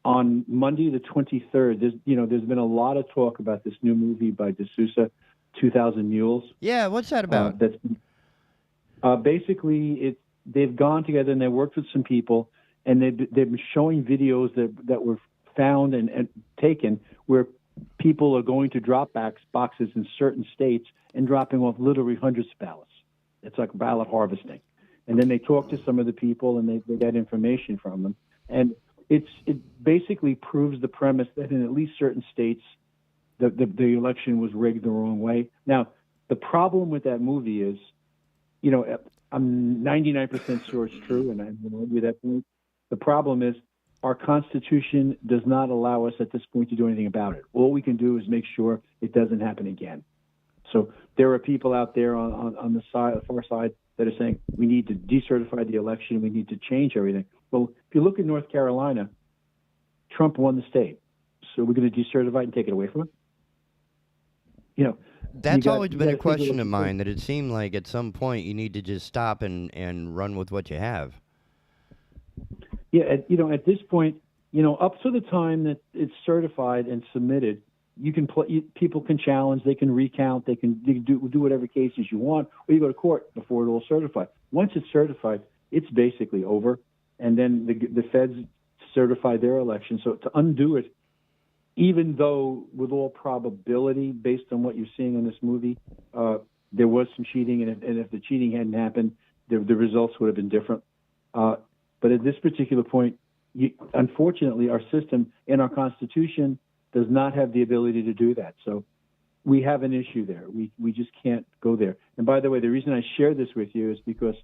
On Monday the 23rd, there's been a lot of talk about this new movie by D'Souza, 2,000 Mules. Yeah, what's that about? Basically, they've gone together and they worked with some people, and they've been showing videos that were found and taken where people are going to drop boxes in certain states and dropping off literally hundreds of ballots. It's like ballot harvesting. And then they talk to some of the people and they get information from them. And it basically proves the premise that in at least certain states, the election was rigged the wrong way. Now, the problem with that movie is, I'm 99% sure it's true, and I'm going to argue that point. The problem is our Constitution does not allow us at this point to do anything about it. All we can do is make sure it doesn't happen again. So there are people out there on the far side that are saying we need to decertify the election, we need to change everything. Well, if you look at North Carolina, Trump won the state. So we're going to decertify it and take it away from him? That's always been a question of mine, that it seemed like at some point you need to just stop and run with what you have. Yeah, at this point, up to the time that it's certified and submitted, people can challenge, they can recount, they can do whatever cases you want, or you go to court before it all certified. Once it's certified, it's basically over, and then the feds certify their election. So to undo it, even though with all probability, based on what you're seeing in this movie, there was some cheating, and if the cheating hadn't happened, the results would have been different. But at this particular point, unfortunately, our system and our Constitution does not have the ability to do that. So we have an issue there. We just can't go there. And by the way, the reason I share this with you is because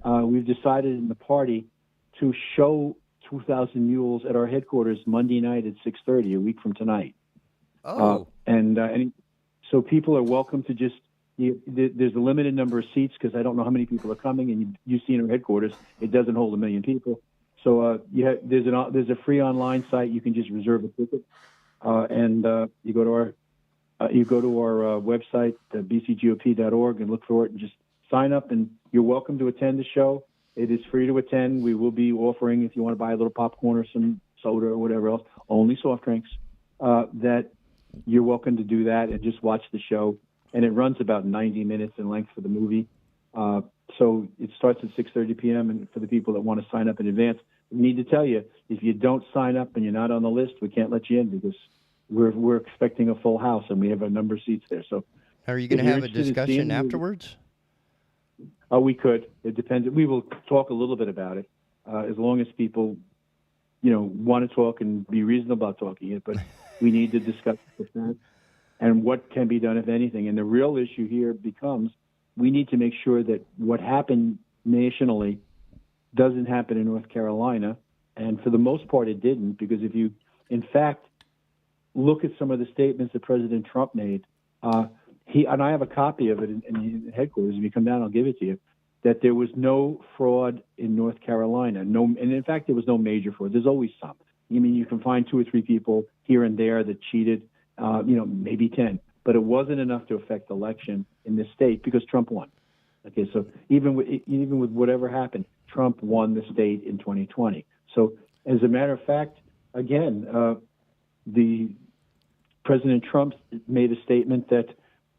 we've decided in the party to show 2,000 Mules at our headquarters Monday night at 6:30, a week from tonight. Oh. And so people are welcome to just, there's a limited number of seats because I don't know how many people are coming, and you see in our headquarters, it doesn't hold 1 million people. So there's a free online site. You can just reserve a ticket, and you go to our website, bcgop.org, and look for it and just sign up, and you're welcome to attend the show. It is free to attend. We will be offering, if you want to buy a little popcorn or some soda or whatever else, only soft drinks, that you're welcome to do that and just watch the show. And it runs about 90 minutes in length for the movie. So it starts at 6:30 p.m. And for the people that want to sign up in advance, we need to tell you, if you don't sign up and you're not on the list, we can't let you in because we're expecting a full house and we have a number of seats there. So, are you going to have a discussion afterwards? We could. It depends. We will talk a little bit about it, as long as people, want to talk and be reasonable about talking it. But we need to discuss that and what can be done, if anything. And the real issue here becomes we need to make sure that what happened nationally doesn't happen in North Carolina. And for the most part, it didn't, because if you, in fact, look at some of the statements that President Trump made, and I have a copy of it in headquarters. If you come down, I'll give it to you, that there was no fraud in North Carolina. And in fact, there was no major fraud. There's always some. You can find 2 or 3 people here and there that cheated, maybe 10. But it wasn't enough to affect the election in this state because Trump won. Okay, so even with whatever happened, Trump won the state in 2020. So as a matter of fact, again, the President Trump made a statement that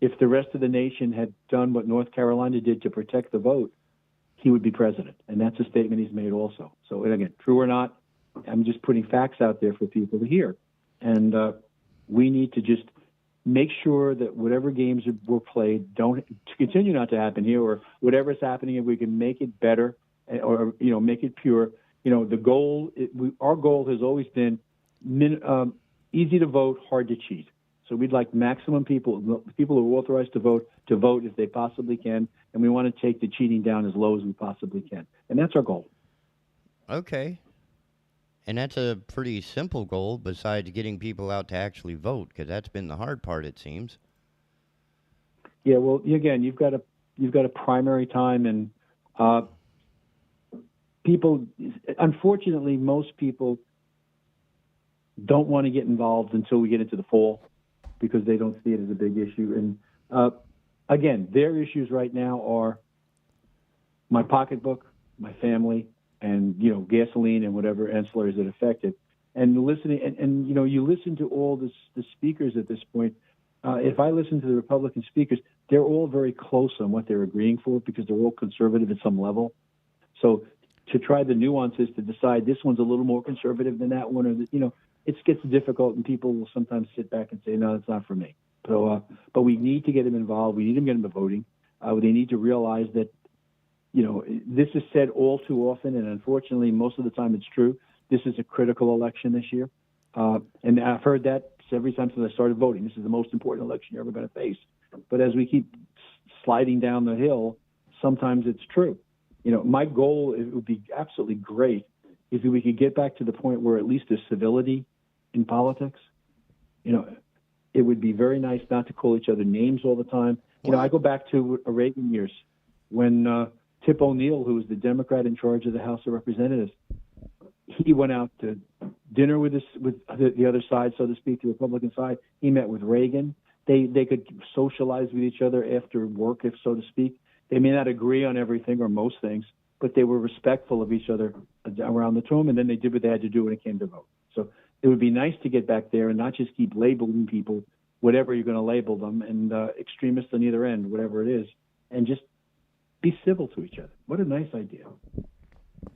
if the rest of the nation had done what North Carolina did to protect the vote, he would be president. And that's a statement he's made also. So, and again, true or not, I'm just putting facts out there for people to hear. And we need to just make sure that whatever games were played don't continue not to happen here, or whatever's happening, if we can make it better or make it pure. The goal, our goal has always been easy to vote, hard to cheat. So we'd like maximum people who are authorized to vote if they possibly can, and we want to take the cheating down as low as we possibly can, and that's our goal. Okay. And that's a pretty simple goal besides getting people out to actually vote, because that's been the hard part, it seems. Yeah, well, again, you've got a primary time, and people, unfortunately, most people don't want to get involved until we get into the fall because they don't see it as a big issue. And again, their issues right now are my pocketbook, my family, and gasoline and whatever ancillaries that affect it. And listening, and you listen to all the speakers at this point. If I listen to the Republican speakers, they're all very close on what they're agreeing for because they're all conservative at some level. So to try the nuances to decide this one's a little more conservative than that one, or it gets difficult, and people will sometimes sit back and say, no, it's not for me. So, but we need to get them involved. We need to get them to voting. They need to realize that this is said all too often, and unfortunately, most of the time it's true. This is a critical election this year. And I've heard that every time since I started voting. This is the most important election you're ever going to face. But as we keep sliding down the hill, sometimes it's true. My goal, it would be absolutely great if we could get back to the point where at least there's civility in politics. It would be very nice not to call each other names all the time. I go back to Reagan years when Tip O'Neill, who was the Democrat in charge of the House of Representatives, he went out to dinner with the other side, so to speak, the Republican side. He met with Reagan. They could socialize with each other after work, if so to speak. They may not agree on everything or most things, but they were respectful of each other around the room, and then they did what they had to do when it came to vote. So it would be nice to get back there and not just keep labeling people, whatever you're going to label them, and extremists on either end, whatever it is, and just be civil to each other. What a nice idea.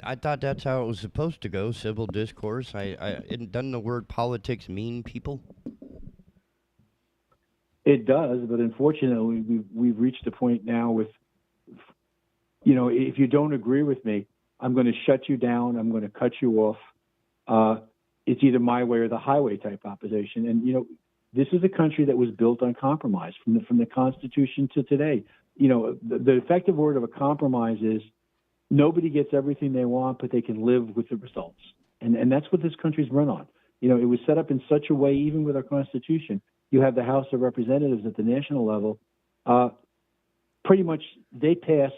I thought that's how it was supposed to go, civil discourse. Doesn't the word politics mean people? It does, but unfortunately, we've reached a point now with, if you don't agree with me, I'm going to shut you down. I'm going to cut you off. It's either my way or the highway type opposition. And, this is a country that was built on compromise from the Constitution to today. The effective word of a compromise is nobody gets everything they want, but they can live with the results. And that's what this country's run on. It was set up in such a way, even with our Constitution. You have the House of Representatives at the national level. Pretty much they pass,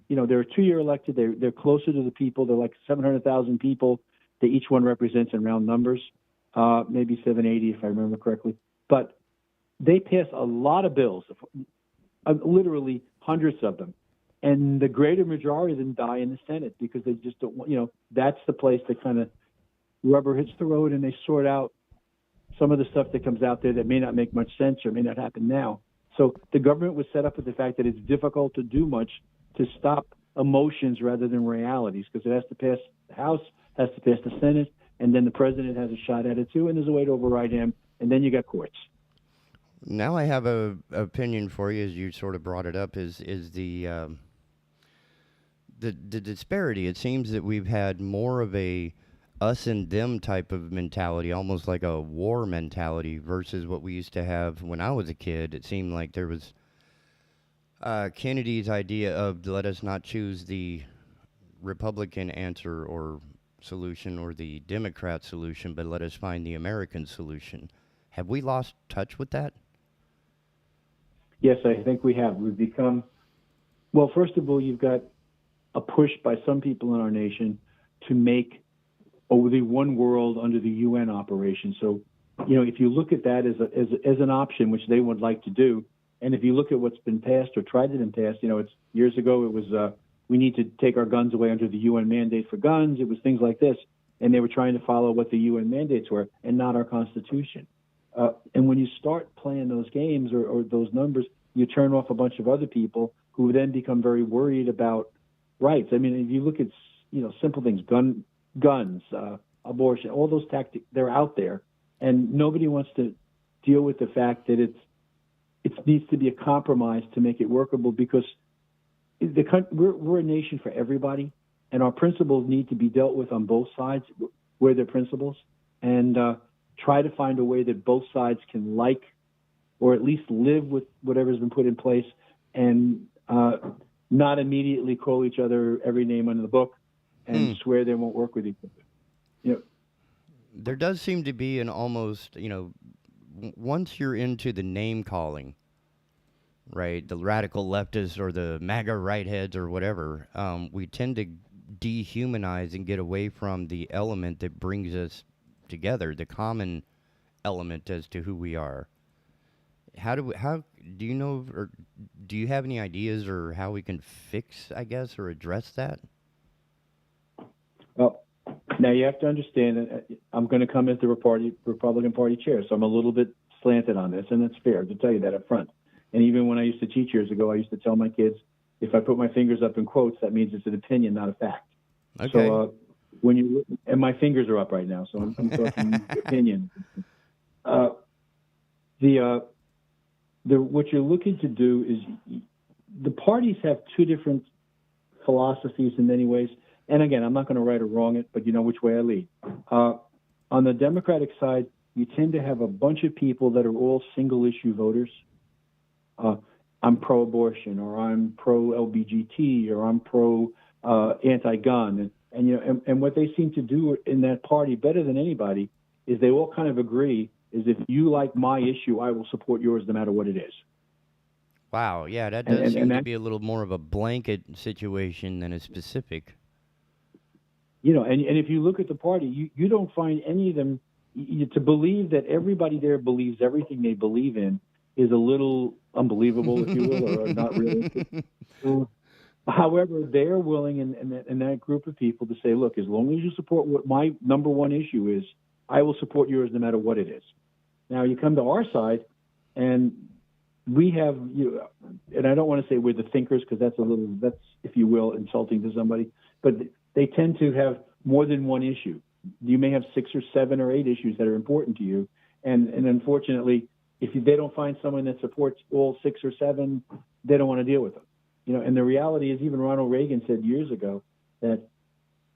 they're a 2-year elected. They're closer to the people. They're like 700,000 people that each one represents in round numbers, maybe 780 if I remember correctly. But they pass a lot of bills, literally hundreds of them. And the greater majority of them die in the Senate because they just don't want, that's the place that kind of rubber hits the road and they sort out some of the stuff that comes out there that may not make much sense or may not happen now. So the government was set up with the fact that it's difficult to do much to stop emotions rather than realities because it has to pass the House, has to pass the Senate, and then the president has a shot at it too, and there's a way to override him, and then you got courts. Now I have a opinion for you, as you sort of brought it up, is the disparity. It seems that we've had more of a us and them type of mentality, almost like a war mentality, versus what we used to have when I was a kid. It seemed like there was Kennedy's idea of let us not choose the Republican answer or solution or the Democrat solution, but let us find the American solution. Have we lost touch with that? Yes, I think we have. We've become, well, first of all, you've got a push by some people in our nation to make the one world under the UN operation. So, if you look at that as an option, which they would like to do, and if you look at what's been passed or tried to be passed, it's years ago, it was we need to take our guns away under the UN mandate for guns. It was things like this. And they were trying to follow what the UN mandates were and not our Constitution. And when you start playing those games or those numbers, you turn off a bunch of other people who then become very worried about rights. I mean, if you look at, simple things, guns, abortion, all those tactics, they're out there. And nobody wants to deal with the fact that it's it needs to be a compromise to make it workable, because we're a nation for everybody, and our principles need to be dealt with on both sides where they're principles, and try to find a way that both sides can like, or at least live with whatever's been put in place, and not immediately call each other every name under the book and swear they won't work with each other. You know, there does seem to be an almost, once you're into the name calling, right, the radical leftists or the MAGA right heads or whatever, we tend to dehumanize and get away from the element that brings us together, the common element as to who we are. How do you know, or do you have any ideas or how we can fix, I guess, or address that? Well, now you have to understand that I'm going to come as the Republican Party chair, so I'm a little bit slanted on this, and it's fair to tell you that up front. And even when I used to teach years ago, I used to tell my kids, if I put my fingers up in quotes, that means it's an opinion, not a fact. Okay. So and my fingers are up right now, so I'm talking opinion. What you're looking to do is, the parties have two different philosophies in many ways. And again, I'm not going to right or wrong it, but you know which way I lead. On the Democratic side, you tend to have a bunch of people that are all single-issue voters. I'm pro-abortion, or I'm pro-LBGT, or I'm pro-anti-gun. And what they seem to do in that party better than anybody is they all kind of agree is if you like my issue, I will support yours no matter what it is. Wow, yeah, that does seem to be a little more of a blanket situation than a specific. You know, and if you look at the party, you don't find any of them, to believe that everybody there believes everything they believe in is a little unbelievable, if you will, or not realistic. However, they're willing in that group of people to say, look, as long as you support what my number one issue is, I will support yours no matter what it is. Now, you come to our side, and we have, and I don't want to say we're the thinkers, because that's, if you will, insulting to somebody, but they tend to have more than one issue. You may have 6 or 7 or 8 issues that are important to you, and unfortunately, if they don't find someone that supports all 6 or 7, they don't want to deal with them. You know, and the reality is, even Ronald Reagan said years ago that,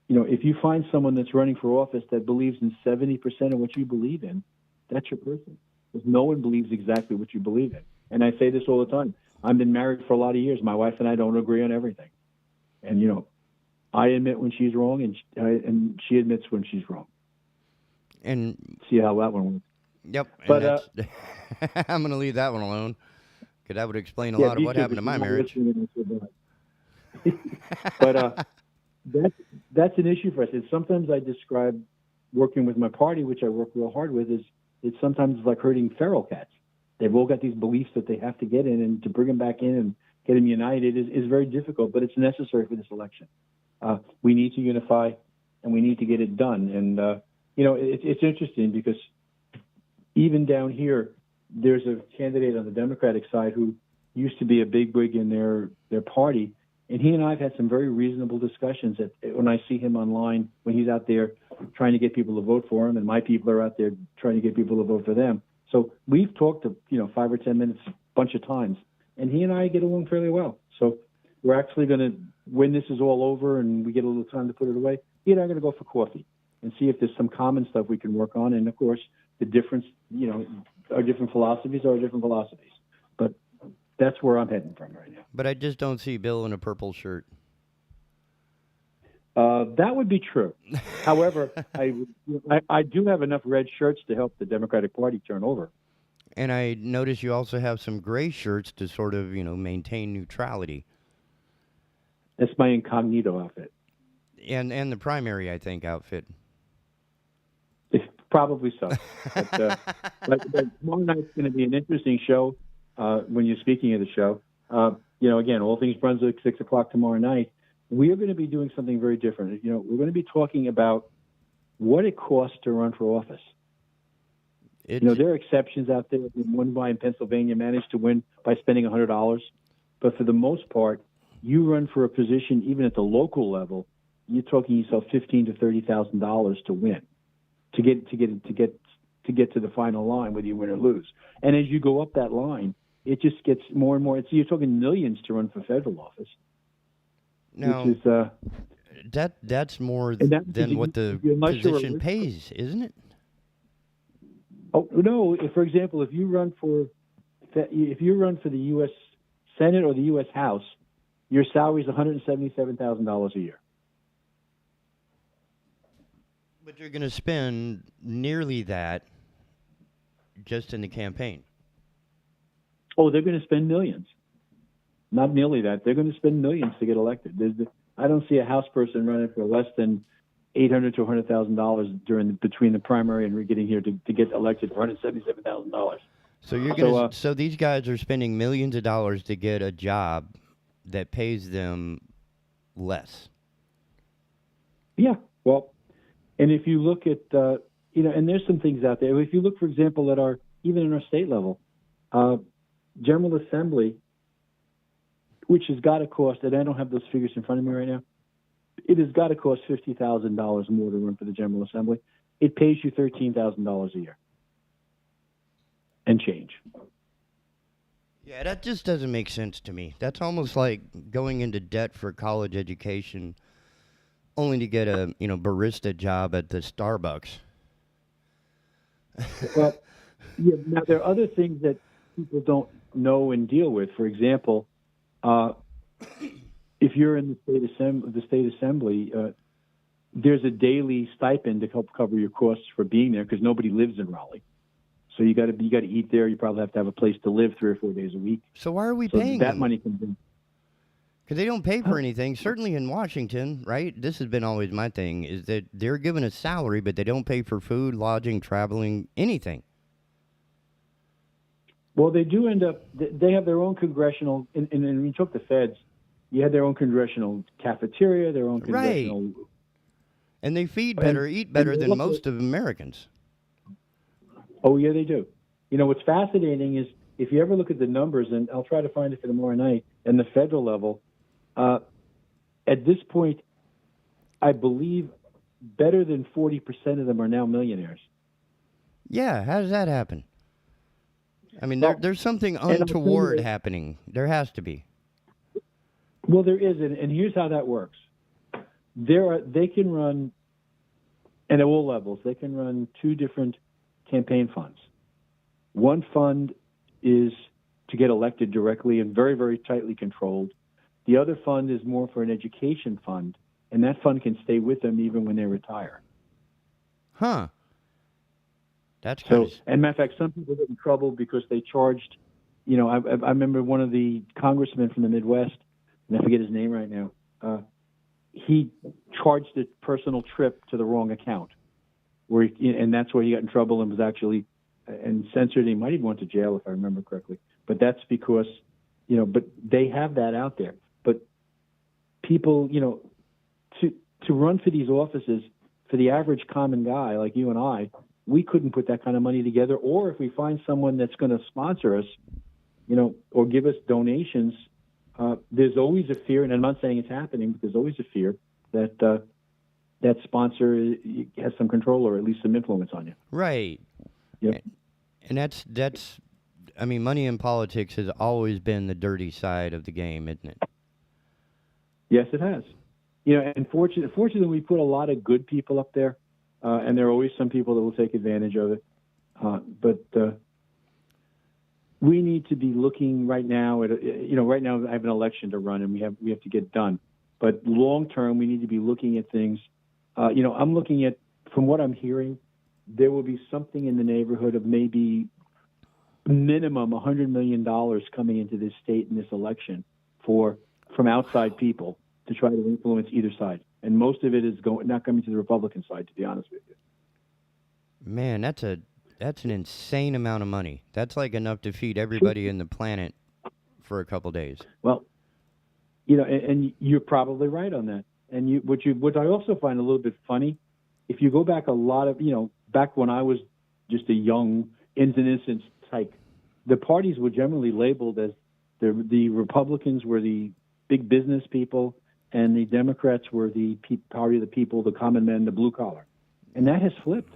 if you find someone that's running for office that believes in 70% of what you believe in, that's your person. Because no one believes exactly what you believe in. And I say this all the time. I've been married for a lot of years. My wife and I don't agree on everything. And, I admit when she's wrong, and she admits when she's wrong. And see how that one works. Yep. But I'm going to leave that one alone, because that would explain a lot of what happened to my marriage. But that's an issue for us. And sometimes I describe working with my party, which I work real hard with, is it's sometimes like herding feral cats. They've all got these beliefs that they have to get in, and to bring them back in and get them united is very difficult, but it's necessary for this election. We need to unify, and we need to get it done. And, it's interesting because even down here, there's a candidate on the Democratic side who used to be a big wig in their party, and he and I have had some very reasonable discussions when I see him online, when he's out there trying to get people to vote for him, and my people are out there trying to get people to vote for them. So we've talked to 5 or 10 minutes a bunch of times, and he and I get along fairly well. So we're actually going to, when this is all over and we get a little time to put it away, he and I are going to go for coffee and see if there's some common stuff we can work on. And, of course, the difference, our different philosophies are different philosophies. But that's where I'm heading from right now. But I just don't see Bill in a purple shirt. That would be true. However, I do have enough red shirts to help the Democratic Party turn over. And I notice you also have some gray shirts to sort of, maintain neutrality. That's my incognito outfit. And the primary, I think, outfit. Probably so. But tomorrow night's going to be an interesting show when you're speaking of the show. Again, All Things Brunswick, 6 o'clock tomorrow night. We are going to be doing something very different. We're going to be talking about what it costs to run for office. There are exceptions out there. One guy in Pennsylvania managed to win by spending $100. But for the most part, you run for a position, even at the local level, you're talking yourself $15,000 to $30,000 to win, to get to the final line, whether you win or lose. And as you go up that line, it just gets more and more. You're talking millions to run for federal office. Now, which is, that's more than what the position pays, isn't it? Oh no! For example, if you run for the U.S. Senate or the U.S. House, your salary is $177,000 a year. But you're going to spend nearly that just in the campaign. Oh, they're going to spend millions. Not nearly that. They're going to spend millions to get elected. I don't see a House person running for less than $800,000 to $100,000 between the primary and getting here to get elected for $177,000. So these guys are spending millions of dollars to get a job that pays them less. Yeah, well, and if you look at and there's some things out there. If you look, for example, at even in our state level, General Assembly, which has got to cost, and I don't have those figures in front of me right now, it has got to cost $50,000 more to run for the General Assembly. It pays you $13,000 a year and change. Yeah, that just doesn't make sense to me. That's almost like going into debt for college education only to get a barista job at the Starbucks. Well, yeah. Now there are other things that people don't know and deal with. For example, if you're in the state assembly, there's a daily stipend to help cover your costs for being there because nobody lives in Raleigh. So you got to eat there. You probably have to have a place to live 3 or 4 days a week. So why are we paying that them? money comes in? Because they don't pay for anything. Certainly in Washington, right? This has been always my thing, is that they're given a salary, but they don't pay for food, lodging, traveling, anything. Well, they do end up. They have their own congressional. And when you took the feds, you had their own congressional cafeteria, their own congressional. Right. And they feed better, eat better than most of Americans. Oh, yeah, they do. What's fascinating is if you ever look at the numbers, and I'll try to find it for tomorrow night, and the federal level, at this point, I believe better than 40% of them are now millionaires. Yeah, how does that happen? I mean, there's something untoward happening. There has to be. Well, there is, and here's how that works. They can run, and at all levels, they can run 2 different campaign funds. One fund is to get elected directly and very, very tightly controlled. The other fund is more for an education fund, and that fund can stay with them even when they retire. Huh. That's so. And matter of fact, some people get in trouble because they charged. I remember one of the congressmen from the Midwest, and I forget his name right now. He charged a personal trip to the wrong account, and that's where he got in trouble and was actually and censored. He might even went to jail if I remember correctly. But that's because but they have that out there. But people, to run for these offices, for the average common guy like you and I, we couldn't put that kind of money together. Or if we find someone that's going to sponsor us, or give us donations, there's always a fear, and I'm not saying it's happening, but there's always a fear that that sponsor has some control or at least some influence on you. Right. Yep. And that's. I mean, money in politics has always been the dirty side of the game, isn't it? Yes, it has. And fortunately, we put a lot of good people up there, and there are always some people that will take advantage of it. But we need to be looking right now at right now I have an election to run, and we have to get done. But long term, we need to be looking at things. I'm looking at, from what I'm hearing, there will be something in the neighborhood of maybe minimum $100 million coming into this state in this election from outside people to try to influence either side. And most of it is not coming to the Republican side, to be honest with you. Man, that's an insane amount of money. That's like enough to feed everybody in the planet for a couple days. Well, and you're probably right on that. And what I also find a little bit funny, if you go back a lot of, back when I was just a young, innocent type, the parties were generally labeled as the Republicans were the big business people, and the Democrats were the party of the people, the common men, the blue collar. And that has flipped.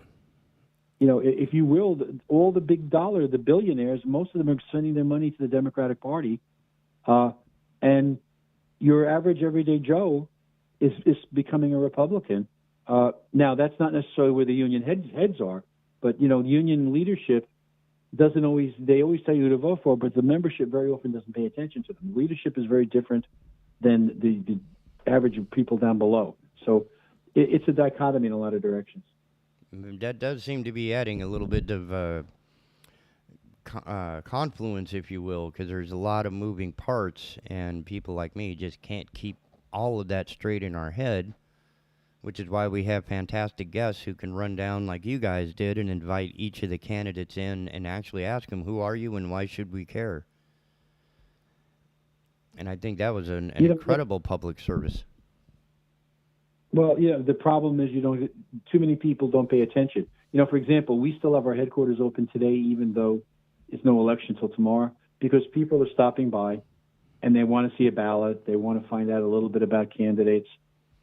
if you will, all the big dollar, the billionaires, most of them are sending their money to the Democratic Party, and your average everyday Joe is becoming a Republican. Now, that's not necessarily where the union heads are, but union leadership doesn't always. They always tell you who to vote for, but the membership very often doesn't pay attention to them. Leadership is very different than the average of people down below. So it's a dichotomy in a lot of directions. That does seem to be adding a little bit of confluence, if you will, because there's a lot of moving parts, and people like me just can't keep all of that straight in our head, which is why we have fantastic guests who can run down like you guys did and invite each of the candidates in and actually ask them, who are you and why should we care? And I think that was an incredible public service. Well, the problem is too many people don't pay attention. For example, we still have our headquarters open today, even though it's no election till tomorrow, because people are stopping by and they want to see a ballot. They want to find out a little bit about candidates.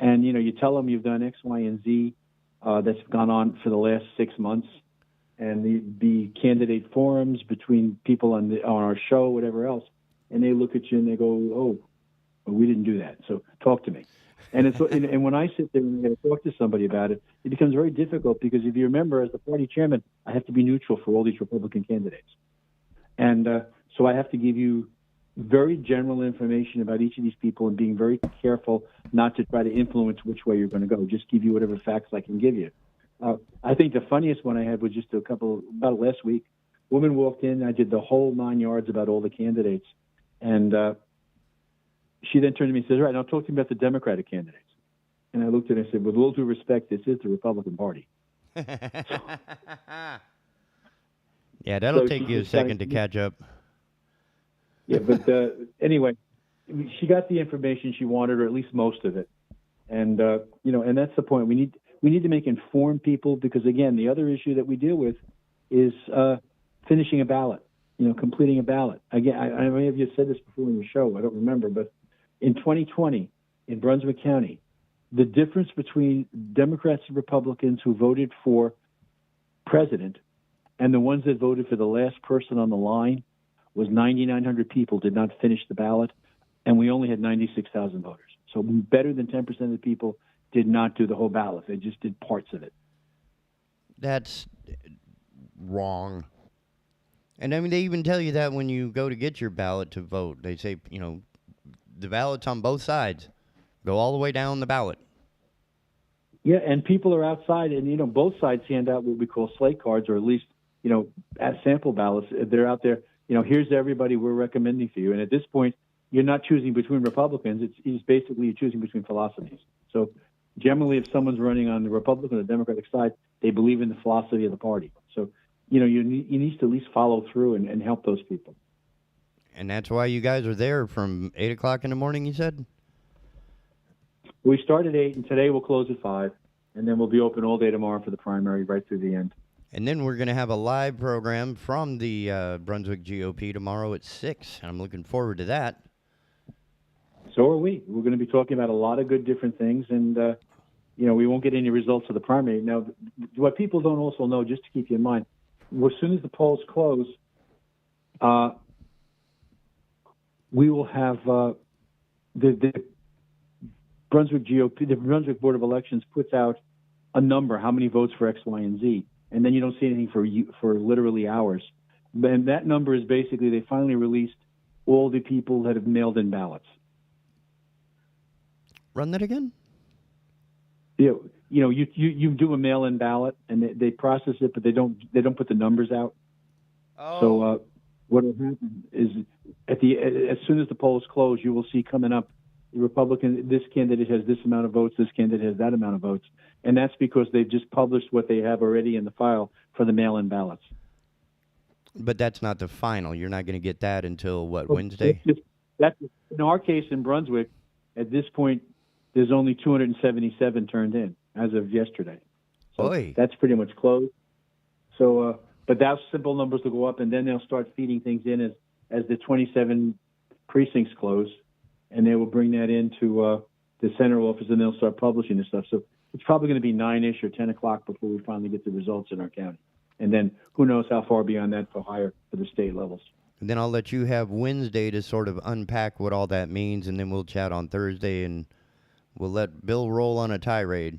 And, you tell them you've done X, Y, and Z that's gone on for the last 6 months. And the candidate forums between people on our show, whatever else. And they look at you and they go, oh, we didn't do that. So talk to me. And when I sit there and I talk to somebody about it, it becomes very difficult because if you remember, as the party chairman, I have to be neutral for all these Republican candidates. And so I have to give you very general information about each of these people and being very careful not to try to influence which way you're going to go. Just give you whatever facts I can give you. I think the funniest one I had was just about last week. A woman walked in. I did the whole 9 yards about all the candidates. And she then turned to me and says, all right, now talk to me about the Democratic candidates. And I looked at her and I said, with all due respect, this is the Republican Party. Yeah, that'll take you a second to catch up. Yeah, but anyway, she got the information she wanted, or at least most of it. And, and that's the point. We need to make informed people because, again, the other issue that we deal with is finishing a ballot, completing a ballot. Again, I may have just said this before in your show. I don't remember, but in 2020, in Brunswick County, the difference between Democrats and Republicans who voted for president and the ones that voted for the last person on the line was 9,900 people did not finish the ballot, and we only had 96,000 voters. So better than 10% of the people did not do the whole ballot. They just did parts of it. That's wrong. And I mean, they even tell you that when you go to get your ballot to vote. They say, the ballot's on both sides. Go all the way down the ballot. Yeah, and people are outside, and, both sides hand out what we call slate cards, or at least, at sample ballots. They're out there, here's everybody we're recommending for you. And at this point, you're not choosing between Republicans. It's basically you're choosing between philosophies. So generally, if someone's running on the Republican or Democratic side, they believe in the philosophy of the party. So, you need to at least follow through and help those people. And that's why you guys are there from 8 o'clock in the morning, you said? We start at 8, and today we'll close at 5, and then we'll be open all day tomorrow for the primary right through the end. And then we're going to have a live program from the Brunswick GOP tomorrow at 6, and I'm looking forward to that. So are we. We're going to be talking about a lot of good different things, and, we won't get any results of the primary. Now, what people don't also know, just to keep you in mind, as soon as the polls close, we will have the Brunswick GOP, the Brunswick Board of Elections puts out a number, how many votes for X, Y, and Z, and then you don't see anything for literally hours. And that number is basically they finally released all the people that have mailed in ballots. Run that again? You do a mail-in ballot and they process it, but they don't put the numbers out. Oh. So what will happen is as soon as the polls close, you will see coming up the Republican, this candidate has this amount of votes, this candidate has that amount of votes. And that's because they've just published what they have already in the file for the mail-in ballots. But that's not the final. You're not going to get that until, Wednesday? That's in our case in Brunswick, at this point, there's only 277 turned in as of yesterday. So that's pretty much closed. So, but that's simple numbers to go up, and then they'll start feeding things in as the 27 precincts close, and they will bring that into the center office, and they'll start publishing this stuff. So it's probably going to be 9-ish or 10 o'clock before we finally get the results in our county. And then who knows how far beyond that for higher for the state levels. And then I'll let you have Wednesday to sort of unpack what all that means, and then we'll chat on Thursday, and we'll let Bill roll on a tirade.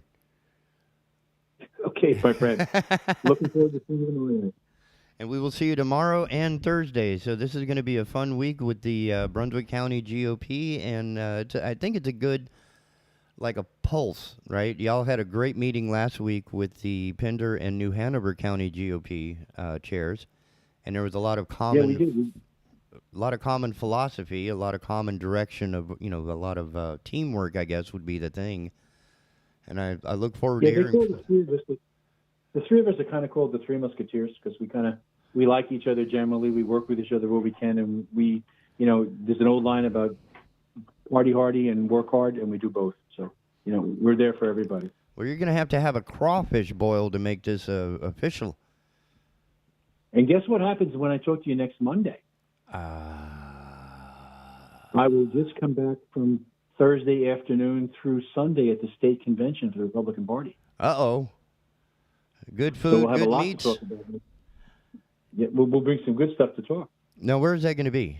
Okay, my friend. Looking forward to seeing you tomorrow. And we will see you tomorrow and Thursday. So this is going to be a fun week with the Brunswick County GOP, and I think it's a good, like a pulse, right? Y'all had a great meeting last week with the Pender and New Hanover County GOP chairs, and there was a lot of common, a lot of common philosophy, a lot of common direction of, a lot of teamwork, I guess, would be the thing. And I look forward to hearing. The three of us are kind of called the Three Musketeers because we like each other generally. We work with each other where we can, and we, there's an old line about party hardy and work hard, and we do both. So, we're there for everybody. Well, you're going to have a crawfish boil to make this official. And guess what happens when I talk to you next Monday? I will just come back from Thursday afternoon through Sunday at the state convention for the Republican Party. Uh-oh. Good food, so we'll have good a lot meats. To talk about. Yeah, we'll bring some good stuff to talk. Now, where is that going to be?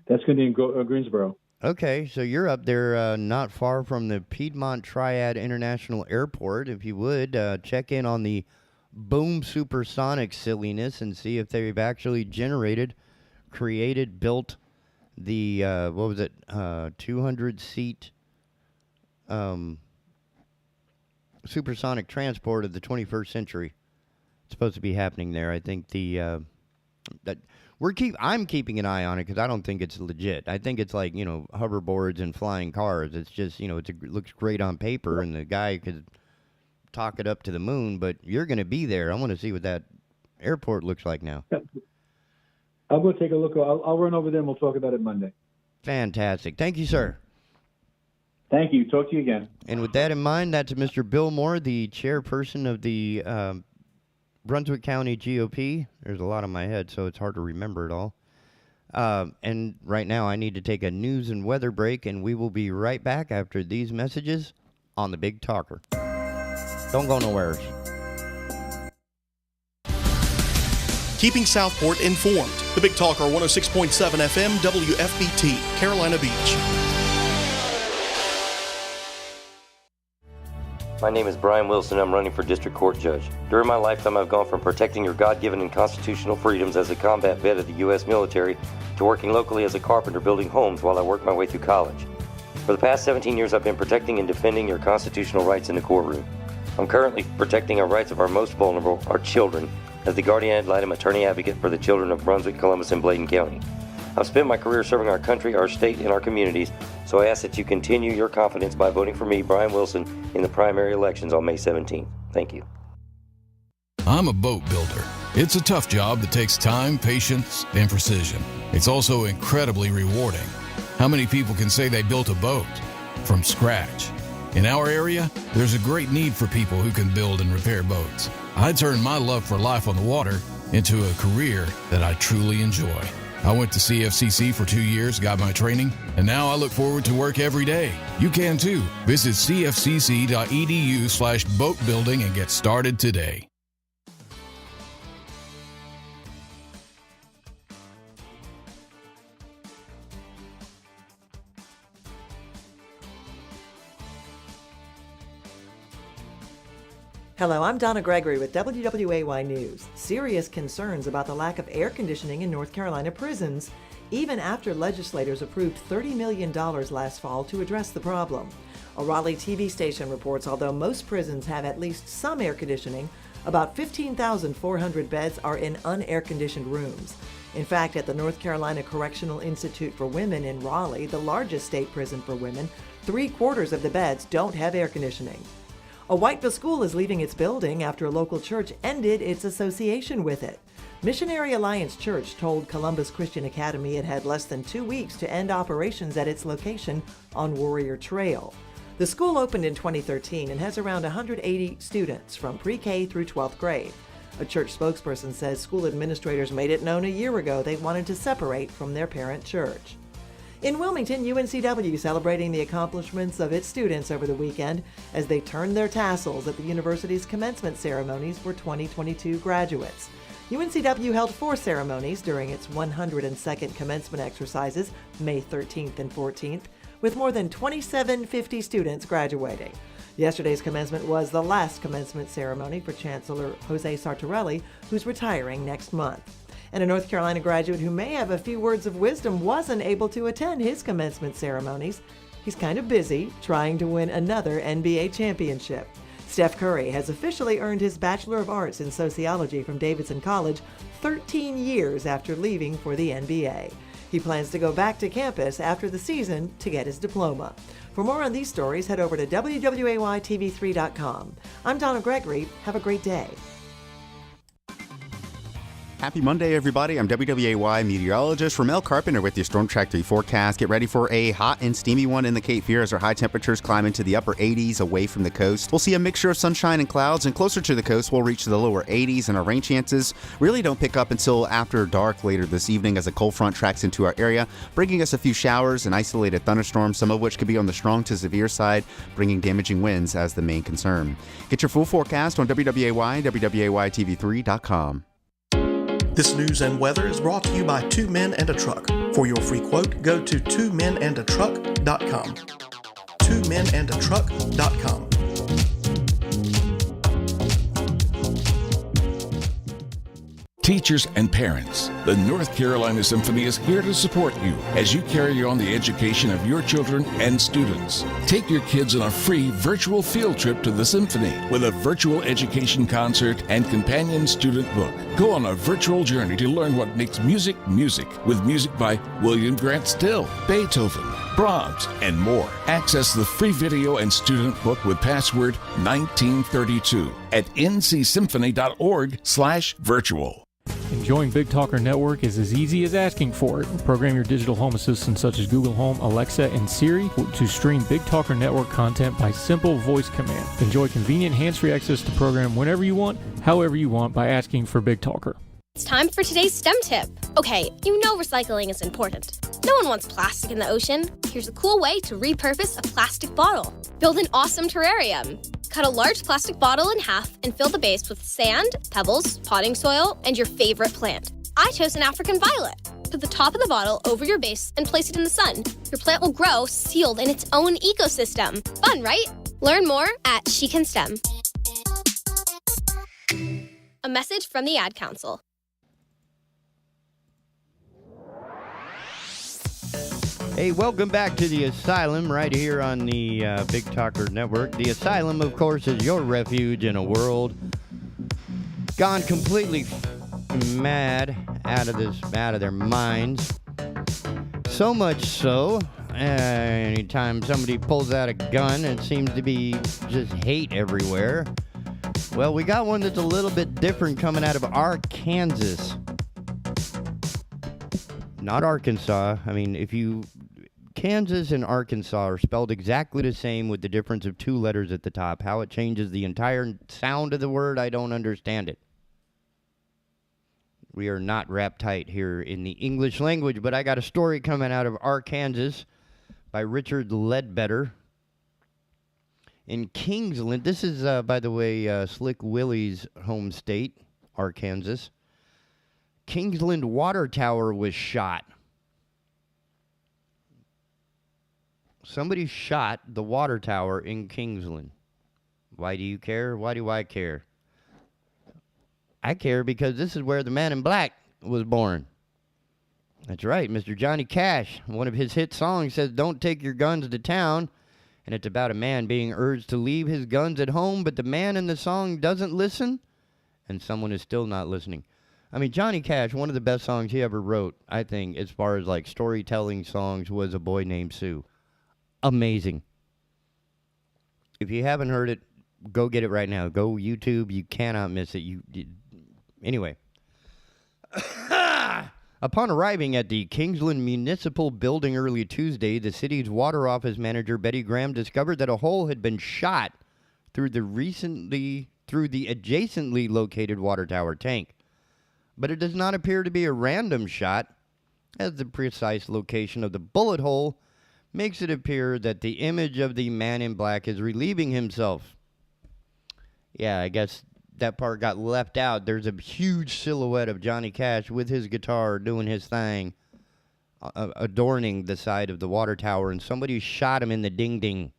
That's going to be in Greensboro. Okay, so you're up there not far from the Piedmont Triad International Airport. If you would, check in on the Boom Supersonic silliness and see if they've actually built the, 200-seat supersonic transport of the 21st century. It's supposed to be happening there. I think I'm keeping an eye on it because I don't think it's legit. I think it's like, hoverboards and flying cars. It's just, it looks great on paper and the guy could talk it up to the moon, but you're going to be there. I want to see what that airport looks like now. I'll go take a look. I'll run over there and we'll talk about it Monday. Fantastic. Thank you, sir. Thank you. Talk to you again. And with that in mind, that's Mr. Bill Moore, the chairperson of the Brunswick County GOP. There's a lot on my head, so it's hard to remember it all. And right now, I need to take a news and weather break, and we will be right back after these messages on the Big Talker. Don't go nowhere. Keeping Southport informed. The Big Talker 106.7 FM WFBT, Carolina Beach. My name is Brian Wilson. I'm running for District Court Judge. During my lifetime, I've gone from protecting your God-given and constitutional freedoms as a combat vet of the U.S. military to working locally as a carpenter building homes while I worked my way through college. For the past 17 years, I've been protecting and defending your constitutional rights in the courtroom. I'm currently protecting our rights of our most vulnerable, our children, as the guardian ad litem attorney advocate for the children of Brunswick, Columbus, and Bladen County. I've spent my career serving our country, our state, and our communities, so I ask that you continue your confidence by voting for me, Brian Wilson, in the primary elections on May 17th. Thank you. I'm a boat builder. It's a tough job that takes time, patience, and precision. It's also incredibly rewarding. How many people can say they built a boat from scratch? In our area, there's a great need for people who can build and repair boats. I turned my love for life on the water into a career that I truly enjoy. I went to CFCC for 2 years, got my training, and now I look forward to work every day. You can too. Visit cfcc.edu/boatbuilding and get started today. Hello, I'm Donna Gregory with WWAY News. Serious concerns about the lack of air conditioning in North Carolina prisons, even after legislators approved $30 million last fall to address the problem. A Raleigh TV station reports although most prisons have at least some air conditioning, about 15,400 beds are in unair-conditioned rooms. In fact, at the North Carolina Correctional Institute for Women in Raleigh, the largest state prison for women, 3/4 of the beds don't have air conditioning. A Whiteville school is leaving its building after a local church ended its association with it. Missionary Alliance Church told Columbus Christian Academy it had less than 2 weeks to end operations at its location on Warrior Trail. The school opened in 2013 and has around 180 students from pre-K through 12th grade. A church spokesperson says school administrators made it known a year ago they wanted to separate from their parent church. In Wilmington, UNCW celebrating the accomplishments of its students over the weekend as they turned their tassels at the university's commencement ceremonies for 2022 graduates. UNCW held 4 ceremonies during its 102nd commencement exercises, May 13th and 14th, with more than 2,750 students graduating. Yesterday's commencement was the last commencement ceremony for Chancellor Jose Sartorelli, who's retiring next month. And a North Carolina graduate who may have a few words of wisdom wasn't able to attend his commencement ceremonies. He's kind of busy trying to win another NBA championship. Steph Curry has officially earned his Bachelor of Arts in Sociology from Davidson College 13 years after leaving for the NBA. He plans to go back to campus after the season to get his diploma. For more on these stories, head over to WWAYTV3.com. I'm Donna Gregory. Have a great day. Happy Monday, everybody. I'm WWAY meteorologist Ramel Carpenter with your Storm Track 3 forecast. Get ready for a hot and steamy one in the Cape Fear as our high temperatures climb into the upper 80s away from the coast. We'll see a mixture of sunshine and clouds, and closer to the coast, we'll reach the lower 80s, and our rain chances really don't pick up until after dark later this evening as a cold front tracks into our area, bringing us a few showers and isolated thunderstorms, some of which could be on the strong to severe side, bringing damaging winds as the main concern. Get your full forecast on WWAY, WWAYTV3.com. This news and weather is brought to you by 2 Men and a Truck. For your free quote, go to 2menandatruck.com. 2menandatruck.com. Teachers and parents, the North Carolina Symphony is here to support you as you carry on the education of your children and students. Take your kids on a free virtual field trip to the Symphony with a virtual education concert and companion student book. Go on a virtual journey to learn what makes music music with music by William Grant Still, Beethoven, Brahms, and more. Access the free video and student book with password 1932 at ncsymphony.org/virtual. Enjoying Big Talker Network is as easy as asking for it. Program your digital home assistants such as Google Home, Alexa, and Siri to stream Big Talker Network content by simple voice command. Enjoy convenient hands-free access to program whenever you want, however you want by asking for Big Talker. It's time for today's STEM tip. Okay, you know recycling is important. No one wants plastic in the ocean. Here's a cool way to repurpose a plastic bottle. Build an awesome terrarium. Cut a large plastic bottle in half and fill the base with sand, pebbles, potting soil, and your favorite plant. I chose an African violet. Put the top of the bottle over your base and place it in the sun. Your plant will grow sealed in its own ecosystem. Fun, right? Learn more at She Can STEM. A message from the Ad Council. Hey, welcome back to the Asylum right here on the Big Talker Network. The Asylum, of course, is your refuge in a world gone completely mad, out of their minds. So much so, anytime somebody pulls out a gun, it seems to be just hate everywhere. Well, we got one that's a little bit different coming out of Arkansas. Not Arkansas. I mean, Kansas and Arkansas are spelled exactly the same with the difference of 2 letters at the top. How it changes the entire sound of the word, I don't understand it. We are not wrapped tight here in the English language, but I got a story coming out of Arkansas by Richard Ledbetter. In Kingsland, this is, by the way, Slick Willie's home state, Arkansas. Kingsland Water Tower was shot. Somebody shot the water tower in Kingsland. Why do you care? Why do I care? I care because this is where the man in black was born. That's right, Mr. Johnny Cash. One of his hit songs says, "Don't take your guns to town." And it's about a man being urged to leave his guns at home, but the man in the song doesn't listen, and someone is still not listening. I mean, Johnny Cash, one of the best songs he ever wrote, I think, as far as like storytelling songs, was A Boy Named Sue. Amazing. If you haven't heard it, go get it right now. Go YouTube. You cannot miss it. Anyway. Upon arriving at the Kingsland Municipal Building early Tuesday, the city's water office manager, Betty Graham, discovered that a hole had been shot through the adjacently located water tower tank. But it does not appear to be a random shot. as the precise location of the bullet hole makes it appear that the image of the man in black is relieving himself. Yeah, I guess that part got left out. There's a huge silhouette of Johnny Cash with his guitar doing his thing, adorning the side of the water tower, and somebody shot him in the ding-ding.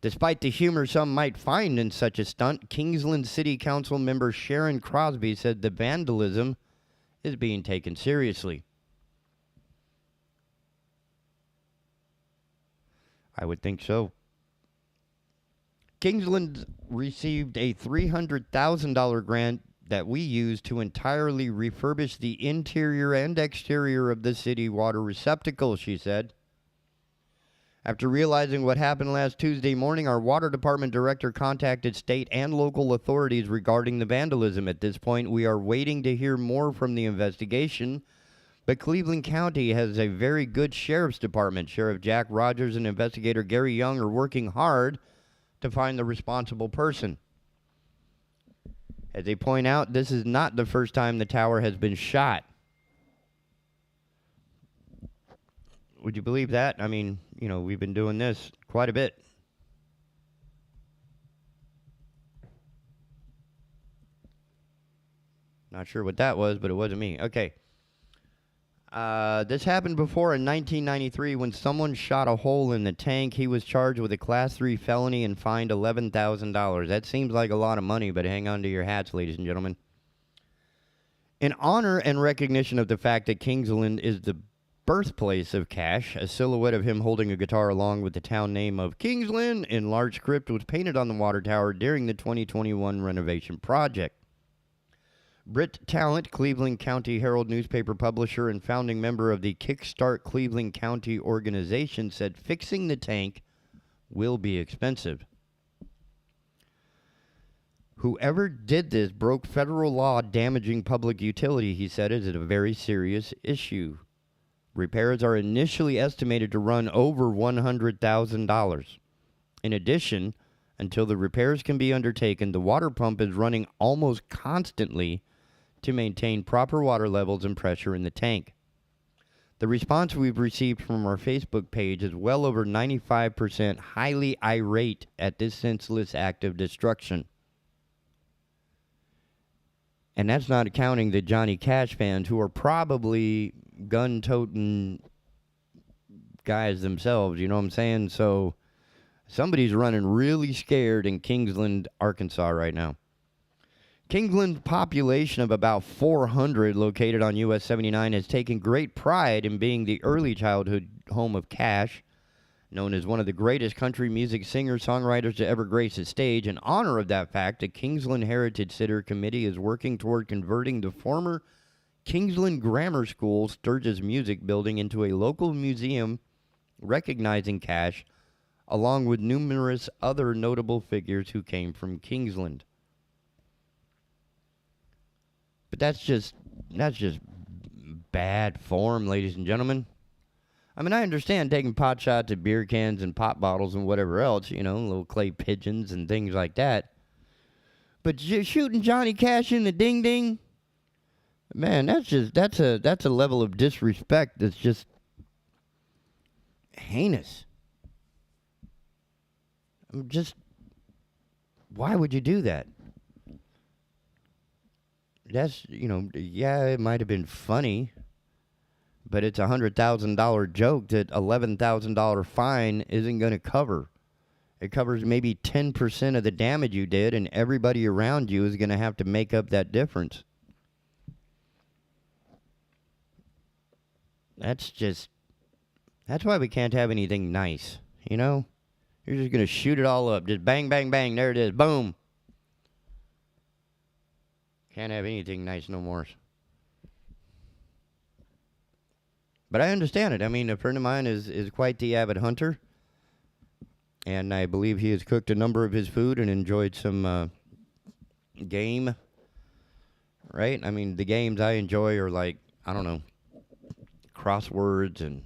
Despite the humor some might find in such a stunt, Kingsland City Council member Sharon Crosby said the vandalism is being taken seriously. I would think so. Kingsland received a $300,000 grant that we used to entirely refurbish the interior and exterior of the city water receptacle, she said. After realizing what happened last Tuesday morning, our water department director contacted state and local authorities regarding the vandalism. At this point, we are waiting to hear more from the investigation. But Cleveland County has a very good sheriff's department. Sheriff Jack Rogers and investigator Gary Young are working hard to find the responsible person. As they point out, this is not the first time the tower has been shot. Would you believe that? I mean, you know, we've been doing this quite a bit. Not sure what that was, but it wasn't me. Okay. This happened before in 1993 when someone shot a hole in the tank. He was charged with a Class 3 felony and fined $11,000. That seems like a lot of money, but hang on to your hats, ladies and gentlemen. In honor and recognition of the fact that Kingsland is the birthplace of Cash, a silhouette of him holding a guitar along with the town name of Kingsland in large script was painted on the water tower during the 2021 renovation project. Britt Talent, Cleveland County Herald newspaper publisher and founding member of the Kickstart Cleveland County organization, said fixing the tank will be expensive. Whoever did this broke federal law damaging public utility, he said. It is a very serious issue. Repairs are initially estimated to run over $100,000. In addition, until the repairs can be undertaken, the water pump is running almost constantly to maintain proper water levels and pressure in the tank. The response we've received from our Facebook page is well over 95% highly irate at this senseless act of destruction. And that's not counting the Johnny Cash fans, who are probably gun-toting guys themselves, you know what I'm saying? So somebody's running really scared in Kingsland, Arkansas right now. Kingsland's population of about 400, located on US 79, has taken great pride in being the early childhood home of Cash, known as one of the greatest country music singer-songwriters to ever grace the stage. In honor of that fact, the Kingsland Heritage Center Committee is working toward converting the former Kingsland Grammar School Sturgis Music Building into a local museum recognizing Cash, along with numerous other notable figures who came from Kingsland. But that's just bad form, ladies and gentlemen. I mean, I understand taking pot shots at beer cans and pop bottles and whatever else, you know, little clay pigeons and things like that. But shooting Johnny Cash in the ding-ding, man, that's a level of disrespect that's just heinous. Why would you do that? That's, you know, yeah, it might have been funny, but it's a $100,000 joke that $11,000 fine isn't going to cover. It covers maybe 10% of the damage you did, and everybody around you is going to have to make up that difference. That's why we can't have anything nice, you know? You're just going to shoot it all up. Just bang, bang, bang, there it is, boom. Can't have anything nice no more. But I understand it. I mean, a friend of mine is quite the avid hunter. And I believe he has cooked a number of his food and enjoyed some game. Right? I mean, the games I enjoy are like, I don't know, crosswords and